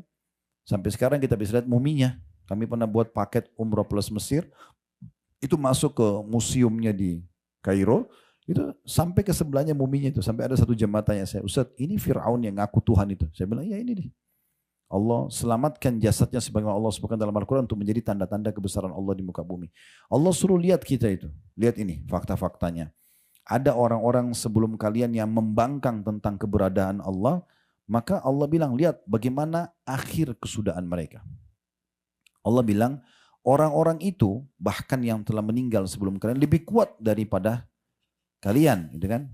sampai sekarang kita bisa lihat muminya. Kami pernah buat paket umroh plus Mesir, itu masuk ke museumnya di Kairo, itu sampai ke sebelahnya muminya itu, sampai ada satu jemaah tanya saya, Ustaz ini Fir'aun yang ngaku Tuhan itu. Saya bilang ya ini deh. Allah selamatkan jasadnya sebagaimana Allah sebutkan dalam Al-Quran untuk menjadi tanda-tanda kebesaran Allah di muka bumi. Allah suruh lihat kita itu. Lihat ini fakta-faktanya. Ada orang-orang sebelum kalian yang membangkang tentang keberadaan Allah. Maka Allah bilang lihat bagaimana akhir kesudahan mereka. Allah bilang orang-orang itu bahkan yang telah meninggal sebelum kalian lebih kuat daripada kalian. Gitu kan?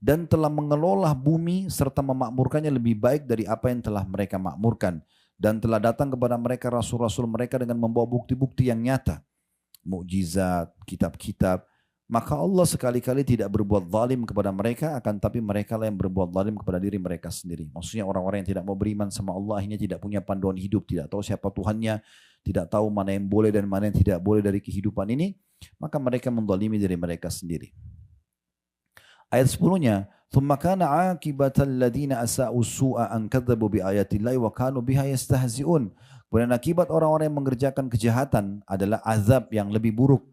Dan telah mengelola bumi serta memakmurkannya lebih baik dari apa yang telah mereka makmurkan. Dan telah datang kepada mereka rasul-rasul mereka dengan membawa bukti-bukti yang nyata. Mukjizat, kitab-kitab. Maka Allah sekali-kali tidak berbuat zalim kepada mereka, akan tapi mereka lah yang berbuat zalim kepada diri mereka sendiri. Maksudnya orang-orang yang tidak mau beriman sama Allah, akhirnya tidak punya panduan hidup, tidak tahu siapa Tuhannya, tidak tahu mana yang boleh dan mana yang tidak boleh dari kehidupan ini, maka mereka menzalimi diri mereka sendiri. Ayat 10-nya, "Tsumma kana 'aqibatal ladzina asa'u su'a an kadzdzabu bi ayatillahi wa kanu biha yastahzi'un." Kemudian akibat orang-orang yang mengerjakan kejahatan adalah azab yang lebih buruk,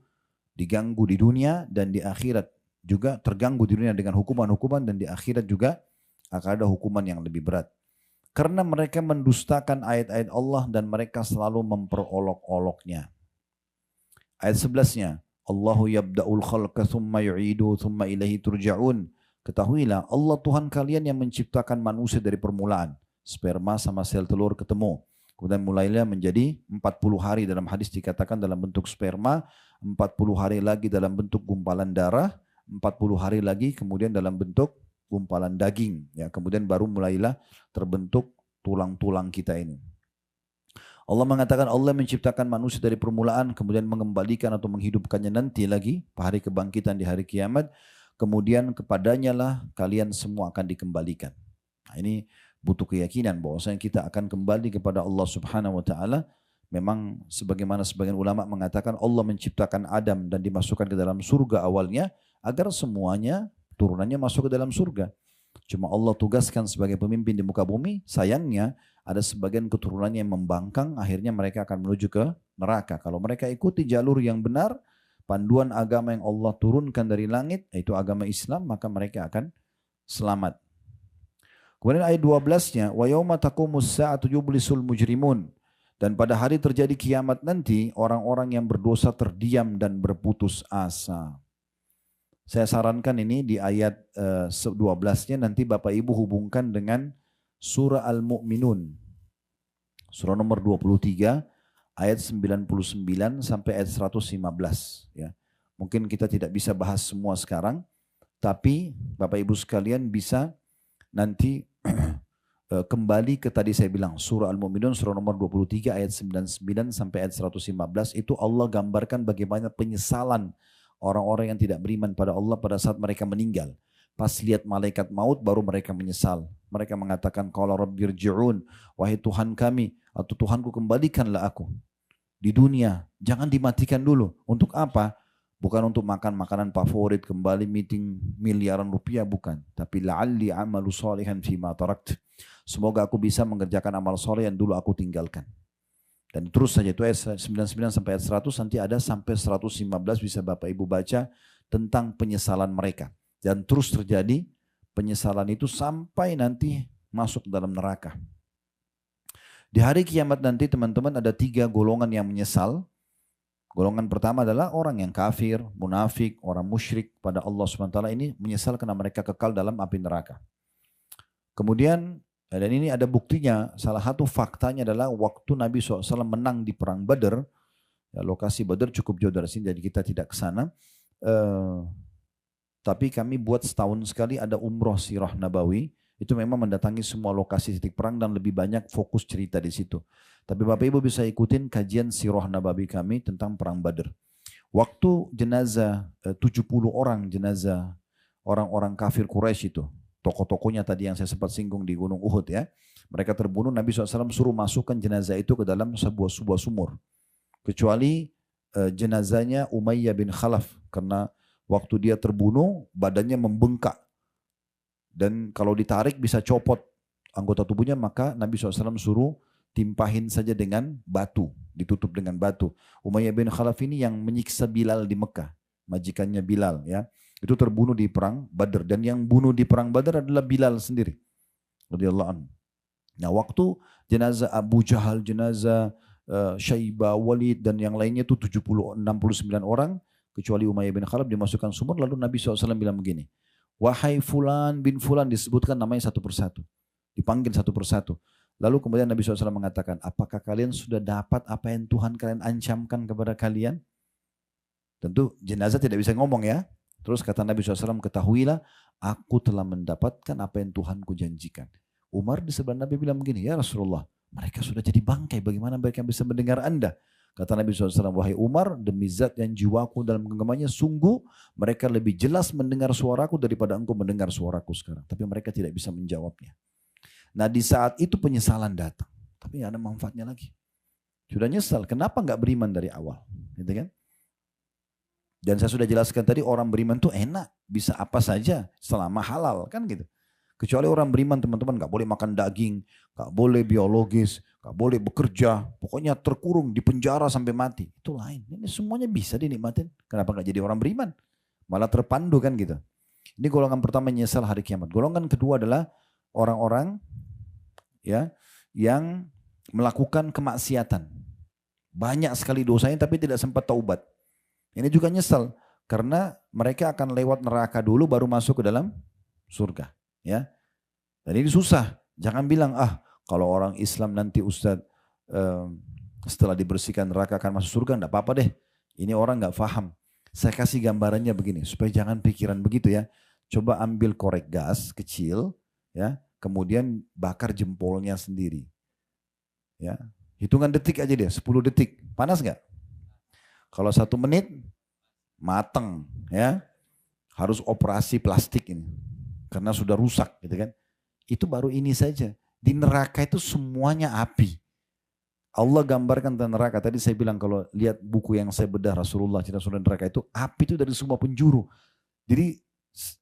diganggu di dunia dan di akhirat juga, terganggu di dunia dengan hukuman-hukuman, dan di akhirat juga akan ada hukuman yang lebih berat. Karena mereka mendustakan ayat-ayat Allah dan mereka selalu memperolok-oloknya. Ayat 11-nya, Allahu yabda'ul khalqa thumma yu'idu thumma ilaihi turja'un. Ketahuilah Allah Tuhan kalian yang menciptakan manusia dari permulaan. Sperma sama sel telur ketemu. Kemudian mulailah menjadi 40 hari dalam hadis dikatakan dalam bentuk sperma, 40 hari lagi dalam bentuk gumpalan darah, 40 hari lagi kemudian dalam bentuk gumpalan daging. Ya, kemudian baru mulailah terbentuk tulang-tulang kita ini. Allah mengatakan Allah menciptakan manusia dari permulaan, kemudian mengembalikan atau menghidupkannya nanti lagi, hari kebangkitan di hari kiamat, kemudian kepadanya lah kalian semua akan dikembalikan. Nah, ini butuh keyakinan bahwasanya kita akan kembali kepada Allah Subhanahu wa taala. Memang sebagaimana sebagian ulama mengatakan Allah menciptakan Adam dan dimasukkan ke dalam surga awalnya agar semuanya turunannya masuk ke dalam surga. Cuma Allah tugaskan sebagai pemimpin di muka bumi, sayangnya ada sebagian keturunannya yang membangkang, akhirnya mereka akan menuju ke neraka. Kalau mereka ikuti jalur yang benar, panduan agama yang Allah turunkan dari langit, yaitu agama Islam, maka mereka akan selamat. Kemudian ayat 12-nya, wa yauma taqumus sa'atu yublisul mujrimun. Dan pada hari terjadi kiamat nanti, orang-orang yang berdosa terdiam dan berputus asa. Saya sarankan ini di ayat 12-nya nanti Bapak Ibu hubungkan dengan surah Al-Mu'minun. Surah nomor 23 ayat 99 sampai ayat 115. Ya. Mungkin kita tidak bisa bahas semua sekarang, tapi Bapak Ibu sekalian bisa nanti kembali ke tadi saya bilang surah Al-Mu'minun surah nomor 23 ayat 99 sampai ayat 115. Itu Allah gambarkan bagaimana penyesalan orang-orang yang tidak beriman pada Allah pada saat mereka meninggal. Pas lihat malaikat maut baru mereka menyesal. Mereka mengatakan qala rabbirji'un, wahai Tuhan kami atau Tuhanku kembalikanlah aku di dunia, jangan dimatikan dulu. Untuk apa? Bukan untuk makan makanan favorit, kembali meeting miliaran rupiah, bukan. Tapi la'alli amalu salihan fima tarakt. Semoga aku bisa mengerjakan amal soleh yang dulu aku tinggalkan. Dan terus saja itu ayat 99 sampai ayat 100, nanti ada sampai 115 bisa Bapak Ibu baca tentang penyesalan mereka. Dan terus terjadi penyesalan itu sampai nanti masuk dalam neraka. Di hari kiamat nanti teman-teman ada 3 golongan yang menyesal. Golongan pertama adalah orang yang kafir, munafik, orang musyrik pada Allah SWT ini menyesal karena mereka kekal dalam api neraka. Kemudian, dan ini ada buktinya, salah satu faktanya adalah waktu Nabi SAW menang di perang Badar, ya, lokasi Badar cukup jauh dari sini jadi kita tidak ke sana. tapi kami buat setahun sekali ada umroh sirah nabawi. Itu memang mendatangi semua lokasi titik perang dan lebih banyak fokus cerita di situ. Tapi Bapak Ibu bisa ikutin kajian sirah nabawi kami tentang perang Badr. Waktu jenazah 70 orang jenazah orang-orang kafir Quraisy itu, tokoh-tokohnya tadi yang saya sempat singgung di Gunung Uhud ya, mereka terbunuh, Nabi SAW suruh masukkan jenazah itu ke dalam sebuah sumur. Kecuali jenazahnya Umayyah bin Khalaf, karena waktu dia terbunuh badannya membengkak. Dan kalau ditarik bisa copot anggota tubuhnya, maka Nabi SAW suruh timpahin saja dengan batu, ditutup dengan batu. Umayyah bin Khalaf ini yang menyiksa Bilal di Mekah, majikannya Bilal ya. Itu terbunuh di perang Badr, dan yang bunuh di perang Badr adalah Bilal sendiri radhiyallahu anhu. Nah, waktu jenazah Abu Jahal, jenazah Syaibah, Walid dan yang lainnya itu 69 orang, kecuali Umayyah bin Khalaf dimasukkan sumur. Lalu Nabi SAW bilang begini, wahai fulan bin fulan, disebutkan namanya satu persatu, dipanggil satu persatu. Lalu kemudian Nabi SAW mengatakan, apakah kalian sudah dapat apa yang Tuhan kalian ancamkan kepada kalian? Tentu jenazah tidak bisa ngomong ya. Terus kata Nabi SAW, ketahuilah aku telah mendapatkan apa yang Tuhanku janjikan. Umar di sebelah Nabi bilang begini, ya Rasulullah, mereka sudah jadi bangkai, bagaimana mereka bisa mendengar Anda? Kata Nabi SAW, wahai Umar, demi zat yang jiwaku dalam genggamannya, sungguh mereka lebih jelas mendengar suaraku daripada engkau mendengar suaraku sekarang. Tapi mereka tidak bisa menjawabnya. Nah di saat itu penyesalan datang. Tapi tidak ada manfaatnya lagi. Sudah nyesal, kenapa nggak beriman dari awal? Gitu kan? Dan saya sudah jelaskan tadi, orang beriman tuh enak. Bisa apa saja selama halal kan gitu. Kecuali orang beriman teman-teman, nggak boleh makan daging, nggak boleh biologis, nggak boleh bekerja, pokoknya terkurung di penjara sampai mati. Itu lain. Ini semuanya bisa dinikmatin. Kenapa nggak jadi orang beriman? Malah terpandu kan gitu. Ini golongan pertama nyesal hari kiamat. Golongan kedua adalah orang-orang ya yang melakukan kemaksiatan. Banyak sekali dosanya tapi tidak sempat taubat. Ini juga nyesal karena mereka akan lewat neraka dulu baru masuk ke dalam surga. Ya, dan ini susah. Jangan bilang kalau orang Islam nanti Ustadz setelah dibersihkan neraka akan masuk surga, enggak apa-apa deh. Ini orang nggak paham. Saya kasih gambarannya begini supaya jangan pikiran begitu ya. Coba ambil korek gas kecil, ya, kemudian bakar jempolnya sendiri. Ya, hitungan detik aja deh, 10 detik. Panas nggak? Kalau 1 menit mateng, ya, harus operasi plastik ini. Karena sudah rusak gitu kan. Itu baru ini saja. Di neraka itu semuanya api. Allah gambarkan tentang neraka. Tadi saya bilang kalau lihat buku yang saya bedah Rasulullah cerita surga neraka itu, api itu dari semua penjuru. Jadi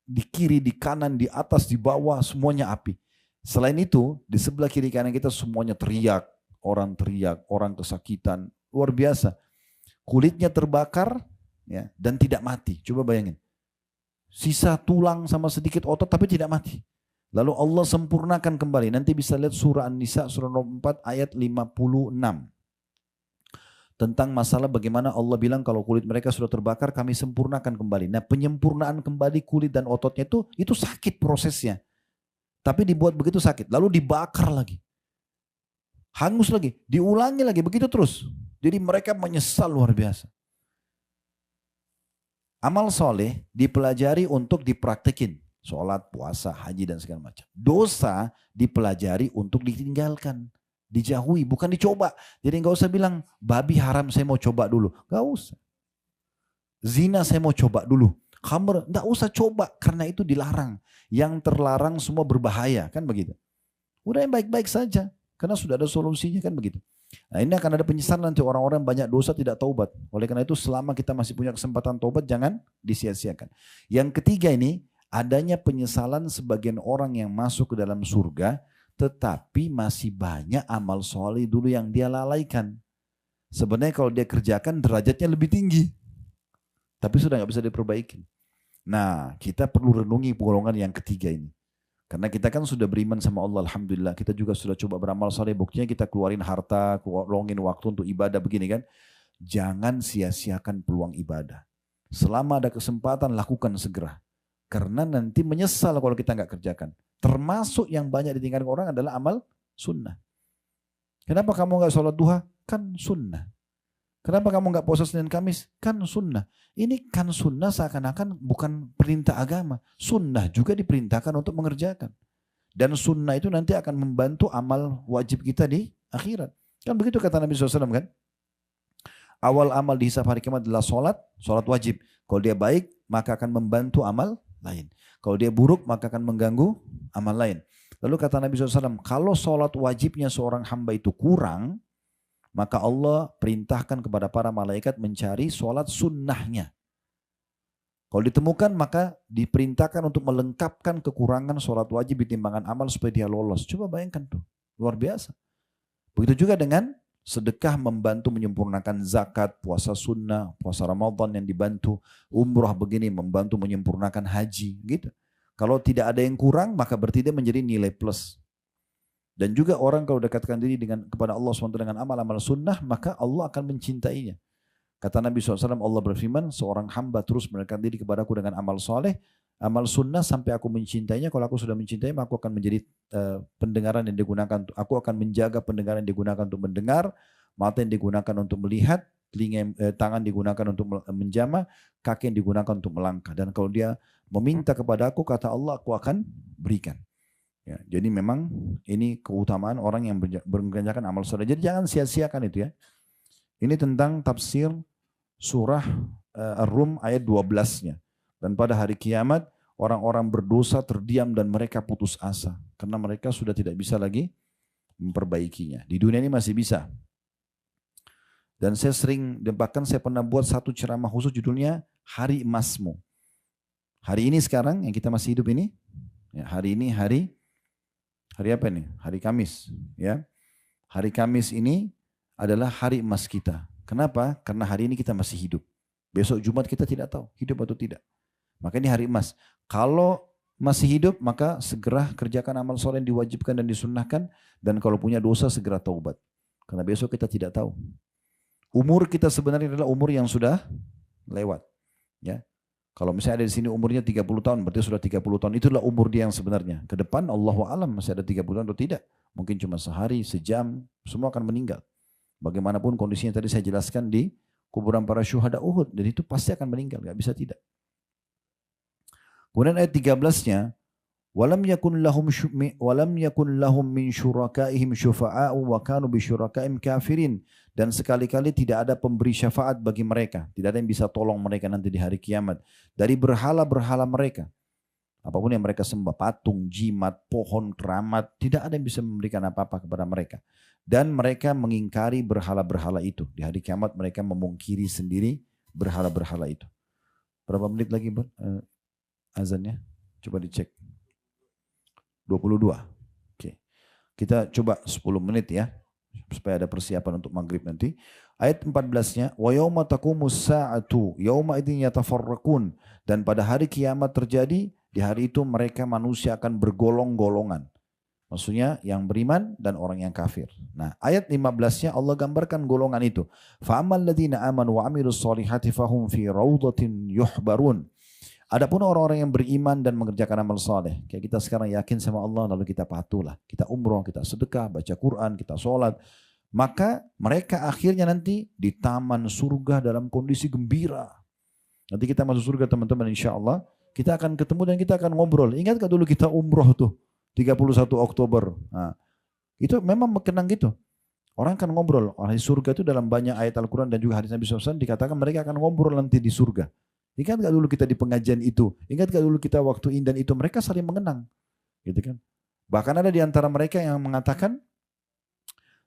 di kiri, di kanan, di atas, di bawah semuanya api. Selain itu di sebelah kiri kanan kita semuanya teriak. Orang kesakitan. Luar biasa. Kulitnya terbakar ya, dan tidak mati. Coba bayangin. Sisa tulang sama sedikit otot tapi tidak mati. Lalu Allah sempurnakan kembali. Nanti bisa lihat surah An-Nisa surah nomor 4 ayat 56. Tentang masalah bagaimana Allah bilang kalau kulit mereka sudah terbakar kami sempurnakan kembali. Nah penyempurnaan kembali kulit dan ototnya itu sakit prosesnya. Tapi dibuat begitu sakit. Lalu dibakar lagi. Hangus lagi. Diulangi lagi. Begitu terus. Jadi mereka menyesal luar biasa. Amal soleh dipelajari untuk dipraktekin. Sholat, puasa, haji dan segala macam. Dosa dipelajari untuk ditinggalkan. Dijauhi, bukan dicoba. Jadi nggak usah bilang, babi haram saya mau coba dulu. Nggak usah. Zina saya mau coba dulu. Khamr, nggak usah coba karena itu dilarang. Yang terlarang semua berbahaya, kan begitu. Udah yang baik-baik saja. Karena sudah ada solusinya kan begitu. Nah ini akan ada penyesalan nanti orang-orang banyak dosa tidak taubat. Oleh karena itu selama kita masih punya kesempatan taubat jangan disia-siakan. Yang ketiga ini adanya penyesalan sebagian orang yang masuk ke dalam surga tetapi masih banyak amal soleh dulu yang dia lalaikan. Sebenarnya kalau dia kerjakan derajatnya lebih tinggi. Tapi sudah nggak bisa diperbaiki. Nah kita perlu renungi golongan yang ketiga ini. Karena kita kan sudah beriman sama Allah, Alhamdulillah. Kita juga sudah coba beramal saleh, buktinya kita keluarin harta, keluarin waktu untuk ibadah begini kan. Jangan sia-siakan peluang ibadah. Selama ada kesempatan, lakukan segera. Karena nanti menyesal kalau kita nggak kerjakan. Termasuk yang banyak ditinggalkan orang adalah amal sunnah. Kenapa kamu nggak sholat duha? Kan sunnah. Kenapa kamu nggak puasa Senin Kamis? Kan sunnah. Ini kan sunnah seakan-akan bukan perintah agama. Sunnah juga diperintahkan untuk mengerjakan. Dan sunnah itu nanti akan membantu amal wajib kita di akhirat. Kan begitu kata Nabi SAW kan? Awal amal dihisab hari kiamat adalah sholat wajib. Kalau dia baik, maka akan membantu amal lain. Kalau dia buruk, maka akan mengganggu amal lain. Lalu kata Nabi SAW, kalau sholat wajibnya seorang hamba itu kurang, maka Allah perintahkan kepada para malaikat mencari sholat sunnahnya. Kalau ditemukan maka diperintahkan untuk melengkapkan kekurangan sholat wajib di timbangan amal supaya dia lolos. Coba bayangkan tuh, luar biasa. Begitu juga dengan sedekah membantu menyempurnakan zakat, puasa sunnah, puasa Ramadan yang dibantu, umrah begini membantu menyempurnakan haji gitu. Kalau tidak ada yang kurang maka berarti dia menjadi nilai plus. Dan juga orang kalau dekatkan diri kepada Allah SWT dengan amal-amal sunnah, maka Allah akan mencintainya. Kata Nabi SAW, Allah berfirman, seorang hamba terus mendekatkan diri kepadaku dengan amal soleh, amal sunnah sampai aku mencintainya. Kalau aku sudah mencintai, maka aku akan menjadi pendengaran yang digunakan. Aku akan menjaga pendengaran yang digunakan untuk mendengar, mata yang digunakan untuk melihat, tangan digunakan untuk menjamah, kaki yang digunakan untuk melangkah. Dan kalau dia meminta kepada aku, kata Allah, aku akan berikan. Ya, jadi memang ini keutamaan orang yang mengerjakan amal soleh. Jadi jangan sia-siakan itu ya. Ini tentang tafsir surah Ar-Rum ayat 12-nya. Dan pada hari kiamat orang-orang berdosa terdiam dan mereka putus asa. Karena mereka sudah tidak bisa lagi memperbaikinya. Di dunia ini masih bisa. Dan bahkan saya pernah buat satu ceramah khusus judulnya Hari Emasmu. Hari ini sekarang yang kita masih hidup ini, ya, hari ini hari apa ini? Hari Kamis. Ya. Hari Kamis ini adalah hari emas kita. Kenapa? Karena hari ini kita masih hidup. Besok Jumat kita tidak tahu hidup atau tidak. Maka ini hari emas. Kalau masih hidup maka segera kerjakan amal soleh yang diwajibkan dan disunnahkan. Dan kalau punya dosa segera taubat. Karena besok kita tidak tahu. Umur kita sebenarnya adalah umur yang sudah lewat. Ya. Kalau misalnya ada di sini umurnya 30 tahun, berarti sudah 30 tahun. Itulah umur dia yang sebenarnya. Ke depan Allahu a'lam masih ada 30 tahun atau tidak. Mungkin cuma sehari, sejam, semua akan meninggal. Bagaimanapun kondisinya tadi saya jelaskan di kuburan para syuhada Uhud. Dan itu pasti akan meninggal, gak bisa tidak. Kemudian ayat 13-nya, walam yakun lahum min syurakaihim syufa'a'u wa kanu bi syurakaihim kafirin. Dan sekali-kali tidak ada pemberi syafaat bagi mereka. Tidak ada yang bisa tolong mereka nanti di hari kiamat. Dari berhala-berhala mereka. Apapun yang mereka sembah, patung, jimat, pohon, keramat. Tidak ada yang bisa memberikan apa-apa kepada mereka. Dan mereka mengingkari berhala-berhala itu. Di hari kiamat mereka memungkiri sendiri berhala-berhala itu. Berapa menit lagi azannya? Coba dicek. 22. Oke. Kita coba 10 menit ya. Supaya ada persiapan untuk maghrib nanti. Ayat 14-nya, wa yauma taqumus sa'atu yauma idzin yatafarraqun. Dan pada hari kiamat terjadi, di hari itu mereka manusia akan bergolong-golongan. Maksudnya yang beriman dan orang yang kafir. Nah, ayat 15-nya Allah gambarkan golongan itu. Fa ammal ladzina amanu wa amilus solihati fahum fi raudhatin yuhbarun. Adapun orang-orang yang beriman dan mengerjakan amal soleh, kayak kita sekarang yakin sama Allah, lalu kita patuhlah, kita umroh, kita sedekah, baca Quran, kita sholat, maka mereka akhirnya nanti di taman surga dalam kondisi gembira. Nanti kita masuk surga teman-teman, insya Allah kita akan ketemu dan kita akan ngobrol. Ingat gak dulu kita umroh tuh 31 Oktober? Nah, itu memang mengenang gitu. Orang akan ngobrol. Di surga itu dalam banyak ayat Al-Quran dan juga hadis Nabi SAW dikatakan mereka akan ngobrol nanti di surga. Ingat gak dulu kita di pengajian itu? Ingat gak dulu kita waktu indan itu? Mereka saling mengenang. Gitu kan? Bahkan ada di antara mereka yang mengatakan,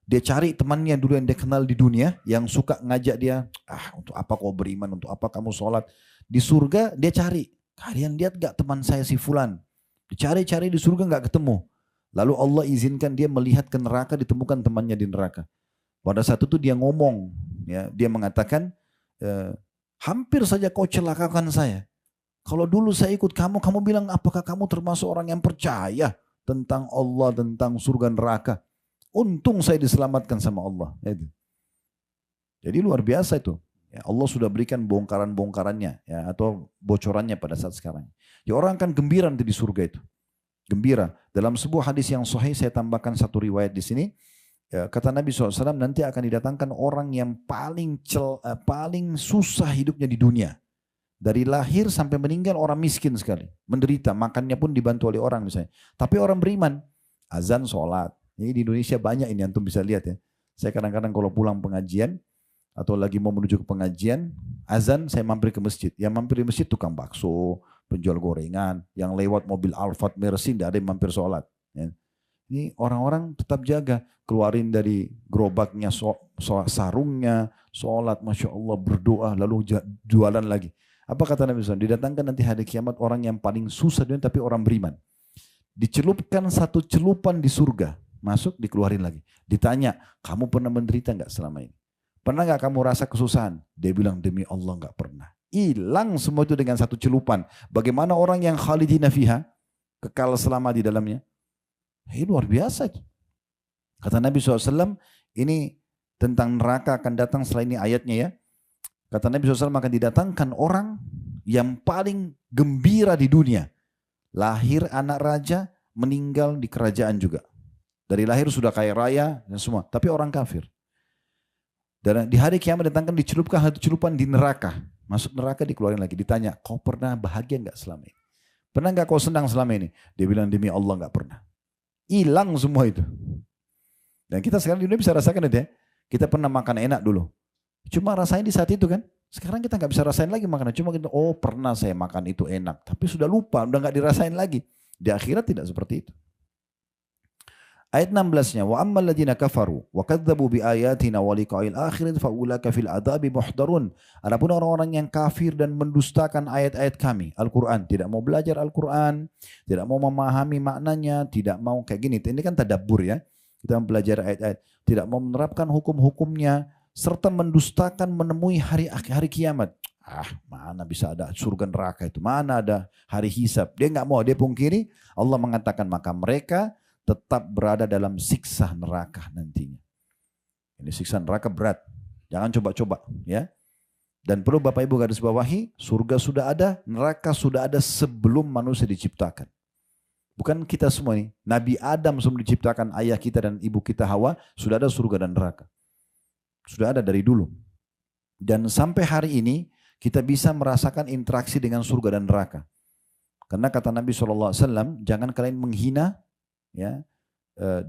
dia cari temannya dulu yang dia kenal di dunia, yang suka ngajak dia, untuk apa kau beriman, untuk apa kamu sholat. Di surga dia cari, kalian lihat gak teman saya si Fulan? Dicari-cari di surga gak ketemu. Lalu Allah izinkan dia melihat ke neraka, ditemukan temannya di neraka. Pada saat itu dia ngomong, ya, dia mengatakan, hampir saja kau celakakan saya. Kalau dulu saya ikut kamu, kamu bilang apakah kamu termasuk orang yang percaya tentang Allah, tentang surga neraka. Untung saya diselamatkan sama Allah. Jadi luar biasa itu. Ya, Allah sudah berikan bongkaran-bongkarannya ya, atau bocorannya pada saat sekarang. Ya, orang akan gembira nanti di surga itu. Gembira. Dalam sebuah hadis yang sahih saya tambahkan satu riwayat di sini. Ya, kata Nabi SAW, nanti akan didatangkan orang yang paling susah hidupnya di dunia. Dari lahir sampai meninggal orang miskin sekali. Menderita, makannya pun dibantu oleh orang misalnya. Tapi orang beriman, azan, sholat. Ini di Indonesia banyak ini, antum bisa lihat ya. Saya kadang-kadang kalau pulang pengajian, atau lagi mau menuju ke pengajian, azan saya mampir ke masjid. Yang mampir di masjid tukang bakso, penjual gorengan, yang lewat mobil Alphard Mercy, tidak ada yang mampir sholat. Ya. Ini orang-orang tetap jaga, keluarin dari gerobaknya sarungnya, sholat, Masya Allah, berdoa, lalu jualan lagi. Apa kata Nabi SAW? Didatangkan nanti hari kiamat orang yang paling susah dunia tapi orang beriman. Dicelupkan satu celupan di surga, masuk dikeluarin lagi. Ditanya, kamu pernah menderita nggak selama ini? Pernah nggak kamu rasa kesusahan? Dia bilang, demi Allah nggak pernah. Hilang semua itu dengan satu celupan. Bagaimana orang yang khalidina fiha, kekal selama di dalamnya? Ini luar biasa. Kata Nabi SAW, ini tentang neraka akan datang setelah ini ayatnya ya. Kata Nabi SAW akan didatangkan orang yang paling gembira di dunia. Lahir anak raja, meninggal di kerajaan juga. Dari lahir sudah kaya raya dan semua. Tapi orang kafir. Dan di hari kiamat datangkan dicelupkan satu celupan di neraka. Masuk neraka dikeluarin lagi. Ditanya, kau pernah bahagia enggak selama ini? Pernah enggak kau senang selama ini? Dia bilang, demi Allah enggak pernah. Hilang semua itu. Dan kita sekarang di dunia bisa rasakan itu ya. Kita pernah makan enak dulu. Cuma rasain di saat itu kan. Sekarang kita nggak bisa rasain lagi makanan. Cuma kita, oh pernah saya makan itu enak. Tapi sudah lupa, udah nggak dirasain lagi. Di akhirat tidak seperti itu. Ayat 16-nya, wa ammal ladzina kafaru wa kadzdzabu bi ayatina wa liqa'il akhirat fa ulaika fil adzabi muhdarun. Adapun orang-orang yang kafir dan mendustakan ayat-ayat kami, Al-Qur'an, tidak mau belajar Al-Qur'an, tidak mau memahami maknanya, tidak mau kayak gini. Ini kan tadabbur ya. Kita mempelajari ayat-ayat, tidak mau menerapkan hukum-hukumnya serta mendustakan menemui hari kiamat. Mana bisa ada surga neraka itu? Mana ada hari hisab? Dia nggak mau, dia pungkiri. Allah mengatakan maka mereka tetap berada dalam siksa neraka nantinya. Ini siksa neraka berat. Jangan coba-coba ya. Dan perlu Bapak Ibu garis bawahi, surga sudah ada, neraka sudah ada sebelum manusia diciptakan. Bukan kita semua ini. Nabi Adam sebelum diciptakan ayah kita dan ibu kita Hawa, sudah ada surga dan neraka. Sudah ada dari dulu. Dan sampai hari ini kita bisa merasakan interaksi dengan surga dan neraka. Karena kata Nabi SAW, jangan kalian menghina ya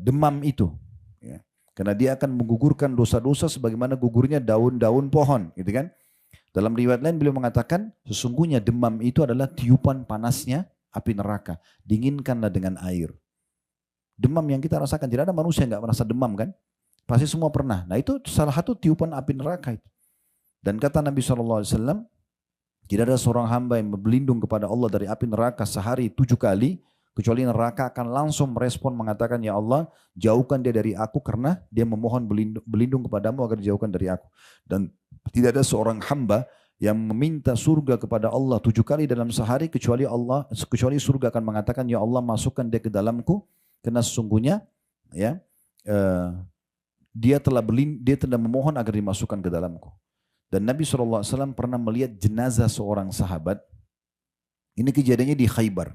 demam itu ya. Karena dia akan menggugurkan dosa-dosa sebagaimana gugurnya daun-daun pohon gitu kan. Dalam riwayat lain beliau mengatakan sesungguhnya demam itu adalah tiupan panasnya api neraka, dinginkanlah dengan air. Demam yang kita rasakan, tidak ada manusia yang nggak merasa demam kan, pasti semua pernah. Nah itu salah satu tiupan api neraka itu. Dan kata Nabi SAW, tidak ada seorang hamba yang berlindung kepada Allah dari api neraka sehari 7 kali, kecuali neraka akan langsung merespon mengatakan, ya Allah jauhkan dia dari aku karena dia memohon berlindung kepadamu agar dijauhkan dari aku. Dan tidak ada seorang hamba yang meminta surga kepada Allah 7 kali dalam sehari kecuali surga akan mengatakan, ya Allah masukkan dia ke dalamku karena sesungguhnya ya dia telah memohon agar dimasukkan ke dalamku. Dan Nabi SAW pernah melihat jenazah seorang sahabat. Ini kejadiannya di Khaybar.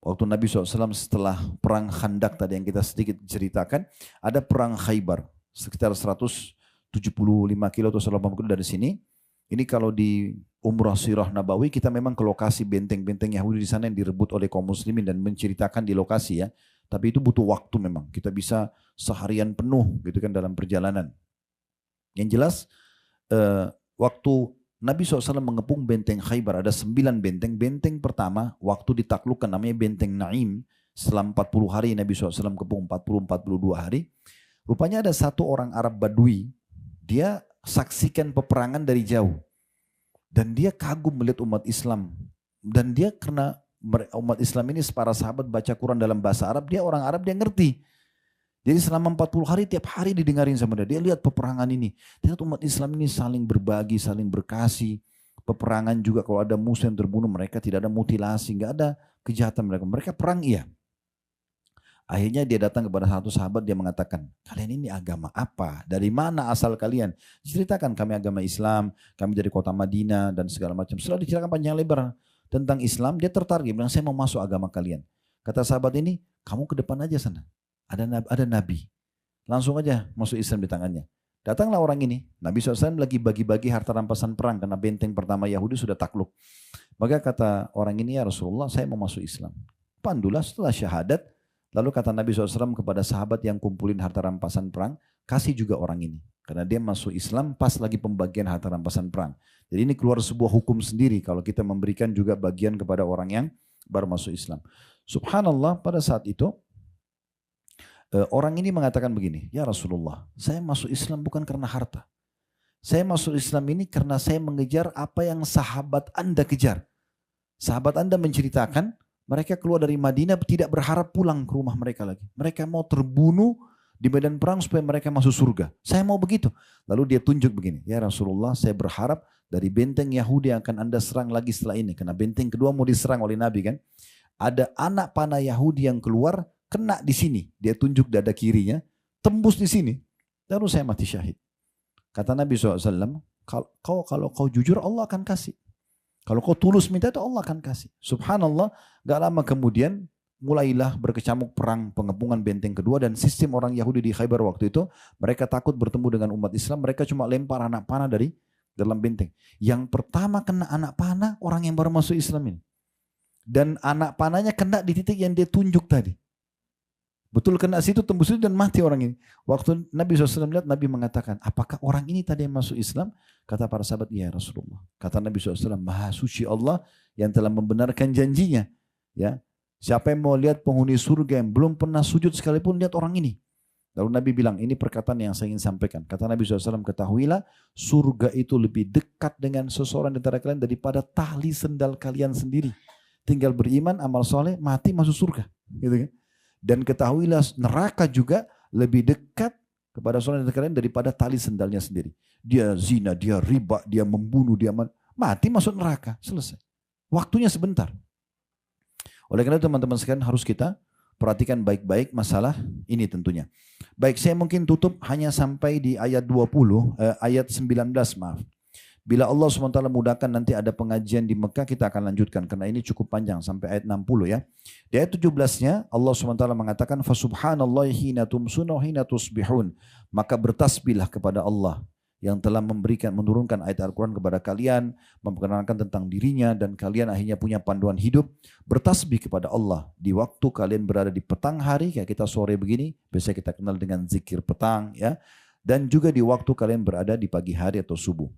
Waktu Nabi SAW setelah perang Khandak tadi yang kita sedikit ceritakan, ada perang Khaybar sekitar 175 kilo atau 180 kilo dari sini. Ini kalau di Umrah Sirah Nabawi kita memang ke lokasi benteng-benteng Yahudi di sana yang direbut oleh kaum muslimin dan menceritakan di lokasi ya. Tapi itu butuh waktu memang. Kita bisa seharian penuh gitu kan dalam perjalanan. Yang jelas waktu Nabi SAW mengepung benteng Khaybar, ada 9 benteng. Benteng pertama waktu ditaklukkan namanya benteng Naim. Setelah 40 hari Nabi SAW kepung 40-42 hari. Rupanya ada satu orang Arab Badui. Dia saksikan peperangan dari jauh. Dan dia kagum melihat umat Islam. Dan dia karena umat Islam ini para sahabat baca Quran dalam bahasa Arab. Dia orang Arab, dia ngerti. Jadi selama 40 hari tiap hari didengarin sama dia. Dia lihat peperangan ini. Dia lihat umat Islam ini saling berbagi, saling berkasih. Peperangan juga kalau ada musuh yang terbunuh mereka tidak ada mutilasi, nggak ada kejahatan mereka. Mereka perang iya. Akhirnya dia datang kepada satu sahabat, dia mengatakan, kalian ini agama apa? Dari mana asal kalian? Ceritakan kami agama Islam, kami dari kota Madinah dan segala macam. Setelah diceritakan panjang lebar tentang Islam, dia tertarik, dia bilang saya mau masuk agama kalian. Kata sahabat ini, kamu ke depan aja sana. Ada nabi. Langsung aja masuk Islam di tangannya. Datanglah orang ini. Nabi SAW lagi bagi-bagi harta rampasan perang karena benteng pertama Yahudi sudah takluk. Maka kata orang ini, ya Rasulullah, saya mau masuk Islam. Pandulah setelah syahadat. Lalu kata Nabi SAW kepada sahabat yang kumpulin harta rampasan perang, kasih juga orang ini. Karena dia masuk Islam pas lagi pembagian harta rampasan perang. Jadi ini keluar sebuah hukum sendiri kalau kita memberikan juga bagian kepada orang yang baru masuk Islam. Subhanallah, pada saat itu orang ini mengatakan begini, ya Rasulullah, saya masuk Islam bukan karena harta. Saya masuk Islam ini karena saya mengejar apa yang sahabat Anda kejar. Sahabat Anda menceritakan, mereka keluar dari Madinah tidak berharap pulang ke rumah mereka lagi. Mereka mau terbunuh di medan perang supaya mereka masuk surga. Saya mau begitu. Lalu dia tunjuk begini, ya Rasulullah, saya berharap dari benteng Yahudi yang akan Anda serang lagi setelah ini. Karena benteng kedua mau diserang oleh Nabi kan. Ada anak panah Yahudi yang keluar, kena di sini. Dia tunjuk dada kirinya, tembus di sini. Lalu saya mati syahid. Kata Nabi SAW, kalau kau jujur Allah akan kasih. Kalau kau tulus minta itu Allah akan kasih. Subhanallah, gak lama kemudian mulailah berkecamuk perang pengepungan benteng kedua dan sistem orang Yahudi di Khaybar waktu itu, mereka takut bertemu dengan umat Islam, mereka cuma lempar anak panah dari dalam benteng. Yang pertama kena anak panah orang yang baru masuk Islam ini. Dan anak panahnya kena di titik yang dia tunjuk tadi. Betul kena situ, tembus itu dan mati orang ini. Waktu Nabi SAW lihat, Nabi mengatakan, apakah orang ini tadi yang masuk Islam? Kata para sahabat, iya Rasulullah. Kata Nabi SAW, Maha suci Allah yang telah membenarkan janjinya. Ya, siapa yang mau lihat penghuni surga yang belum pernah sujud sekalipun, lihat orang ini. Lalu Nabi bilang, ini perkataan yang saya ingin sampaikan. Kata Nabi SAW, ketahuilah surga itu lebih dekat dengan seseorang di antara kalian daripada tali sendal kalian sendiri. Tinggal beriman, amal soleh, mati masuk surga. Gitu kan? Dan ketahuilah neraka juga lebih dekat kepada seorang dari kalian daripada tali sendalnya sendiri. Dia zina, dia riba, dia membunuh, dia mati masuk neraka. Selesai. Waktunya sebentar. Oleh karena itu teman-teman sekalian harus kita perhatikan baik-baik masalah ini tentunya. Baik, saya mungkin tutup hanya sampai di ayat 19 maaf. Bila Allah SWT mudahkan nanti ada pengajian di Mekah, kita akan lanjutkan. Karena ini cukup panjang sampai ayat 60 ya. Di ayat 17-nya Allah SWT mengatakan, Fasubhanallahi hina tumsuna hina tusbihun. Maka bertasbihlah kepada Allah yang telah menurunkan ayat Al-Quran kepada kalian, memperkenalkan tentang dirinya, dan kalian akhirnya punya panduan hidup. Bertasbih kepada Allah di waktu kalian berada di petang hari, kayak kita sore begini, biasanya kita kenal dengan zikir petang ya. Dan juga di waktu kalian berada di pagi hari atau subuh.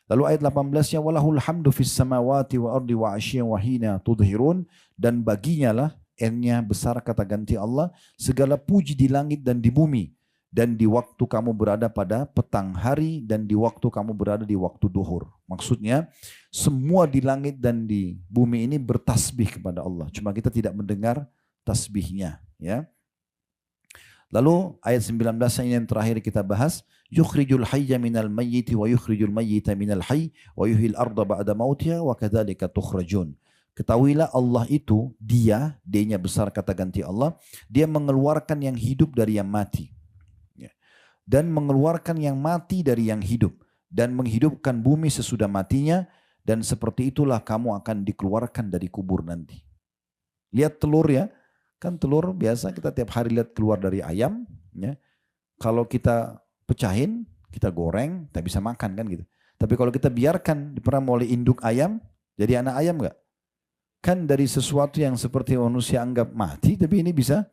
Lalu ayat 18-nya walahul hamdu fis samawati wa ardi wa asyiyan wa hina tudhirun, dan baginya lah N-nya besar kata ganti Allah, segala puji di langit dan di bumi, dan di waktu kamu berada pada petang hari dan di waktu kamu berada di waktu duhur. Maksudnya semua di langit dan di bumi ini bertasbih kepada Allah. Cuma kita tidak mendengar tasbihnya ya. Lalu ayat 19 ini yang terakhir kita bahas, yukhrijul hayya minal mayyiti wa yukhrijul mayyita minal hayy wa yuhyil arda ba'da mautiha wa kadzalika tukhrajun. Ketahuilah Allah itu, dia-nya besar kata ganti Allah, dia mengeluarkan yang hidup dari yang mati. Dan mengeluarkan yang mati dari yang hidup. Dan menghidupkan bumi sesudah matinya, dan seperti itulah kamu akan dikeluarkan dari kubur nanti. Lihat telur ya. Kan telur biasa kita tiap hari lihat keluar dari ayam. Ya. Kalau kita pecahin, kita goreng, kita bisa makan kan gitu. Tapi kalau kita biarkan pernah oleh induk ayam, jadi anak ayam enggak? Kan dari sesuatu yang seperti manusia anggap mati, tapi ini bisa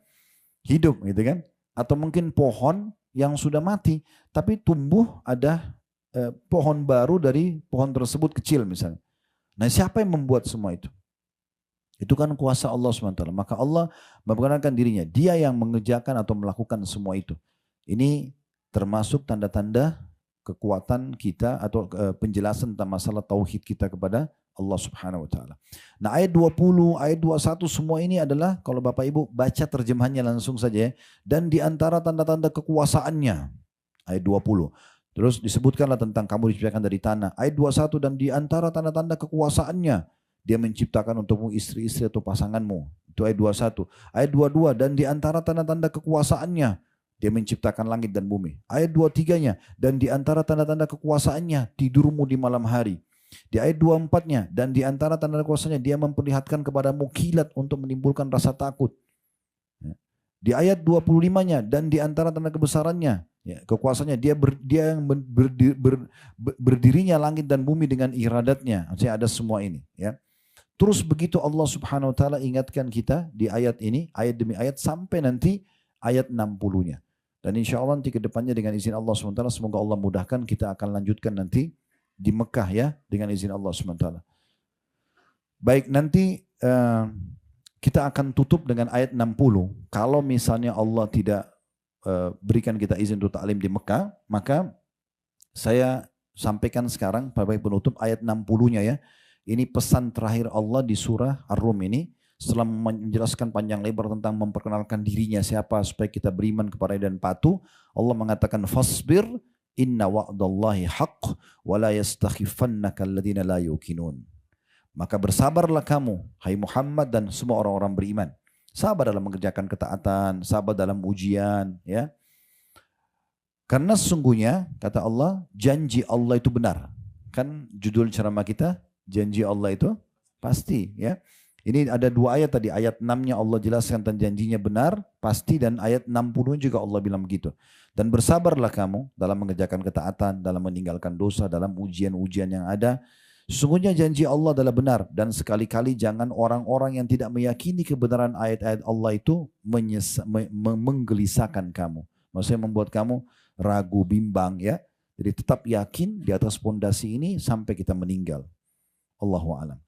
hidup gitu kan. Atau mungkin pohon yang sudah mati, tapi tumbuh ada pohon baru dari pohon tersebut kecil misalnya. Nah siapa yang membuat semua itu? Itu kan kuasa Allah SWT. Maka Allah memperkenalkan dirinya. Dia yang mengerjakan atau melakukan semua itu. Ini termasuk tanda-tanda kekuatan kita atau penjelasan tentang masalah tauhid kita kepada Allah Subhanahu Wa Taala. Nah ayat 20, ayat 21 semua ini adalah kalau Bapak Ibu baca terjemahannya langsung saja ya. Dan di antara tanda-tanda kekuasaannya. Ayat 20. Terus disebutkanlah tentang kamu diciptakan dari tanah. Ayat 21 dan di antara tanda-tanda kekuasaannya. Dia menciptakan untukmu istri-istri atau pasanganmu. Itu ayat 21. Ayat 22. Dan di antara tanda-tanda kekuasaannya. Dia menciptakan langit dan bumi. Ayat 23-nya. Dan di antara tanda-tanda kekuasaannya. Tidurmu di malam hari. Di ayat 24-nya. Dan di antara tanda kekuasaannya. Dia memperlihatkan kepadamu kilat untuk menimbulkan rasa takut. Di ayat 25-nya, dan di antara tanda kebesarannya, ya, kekuasaannya, dia yang berdirinya langit dan bumi dengan iradatnya. Artinya ada semua ini. Ya. Terus begitu Allah Subhanahu Wa Taala ingatkan kita di ayat ini, ayat demi ayat sampai nanti ayat 60-nya. Dan insya Allah nanti ke depannya dengan izin Allah SWT, semoga Allah mudahkan, kita akan lanjutkan nanti di Mekah ya, dengan izin Allah SWT. Baik, nanti kita akan tutup dengan ayat 60. Kalau misalnya Allah tidak berikan kita izin untuk taklim di Mekah, maka saya sampaikan sekarang pada penutup ayat 60-nya ya. Ini pesan terakhir Allah di surah Ar-Rum ini. Setelah menjelaskan panjang lebar tentang memperkenalkan dirinya siapa supaya kita beriman kepada dan patuh, Allah mengatakan fasbir inna wa'dallahi haqq wa la yastakhifannaka alladhina la yuqinun. Maka bersabarlah kamu, hai Muhammad dan semua orang-orang beriman. Sabar dalam mengerjakan ketaatan, sabar dalam ujian, ya. Karena sesungguhnya kata Allah, janji Allah itu benar. Kan judul ceramah kita, janji Allah itu pasti, ya. Ini ada dua ayat tadi, ayat 6-nya Allah jelaskan tentang janjinya benar, pasti, dan ayat 60 juga Allah bilang begitu. Dan bersabarlah kamu dalam mengerjakan ketaatan, dalam meninggalkan dosa, dalam ujian-ujian yang ada. Sesungguhnya janji Allah adalah benar, dan sekali-kali jangan orang-orang yang tidak meyakini kebenaran ayat-ayat Allah itu menggelisahkan kamu. Maksudnya membuat kamu ragu, bimbang ya. Jadi tetap yakin di atas pondasi ini sampai kita meninggal. Allahu a'lam.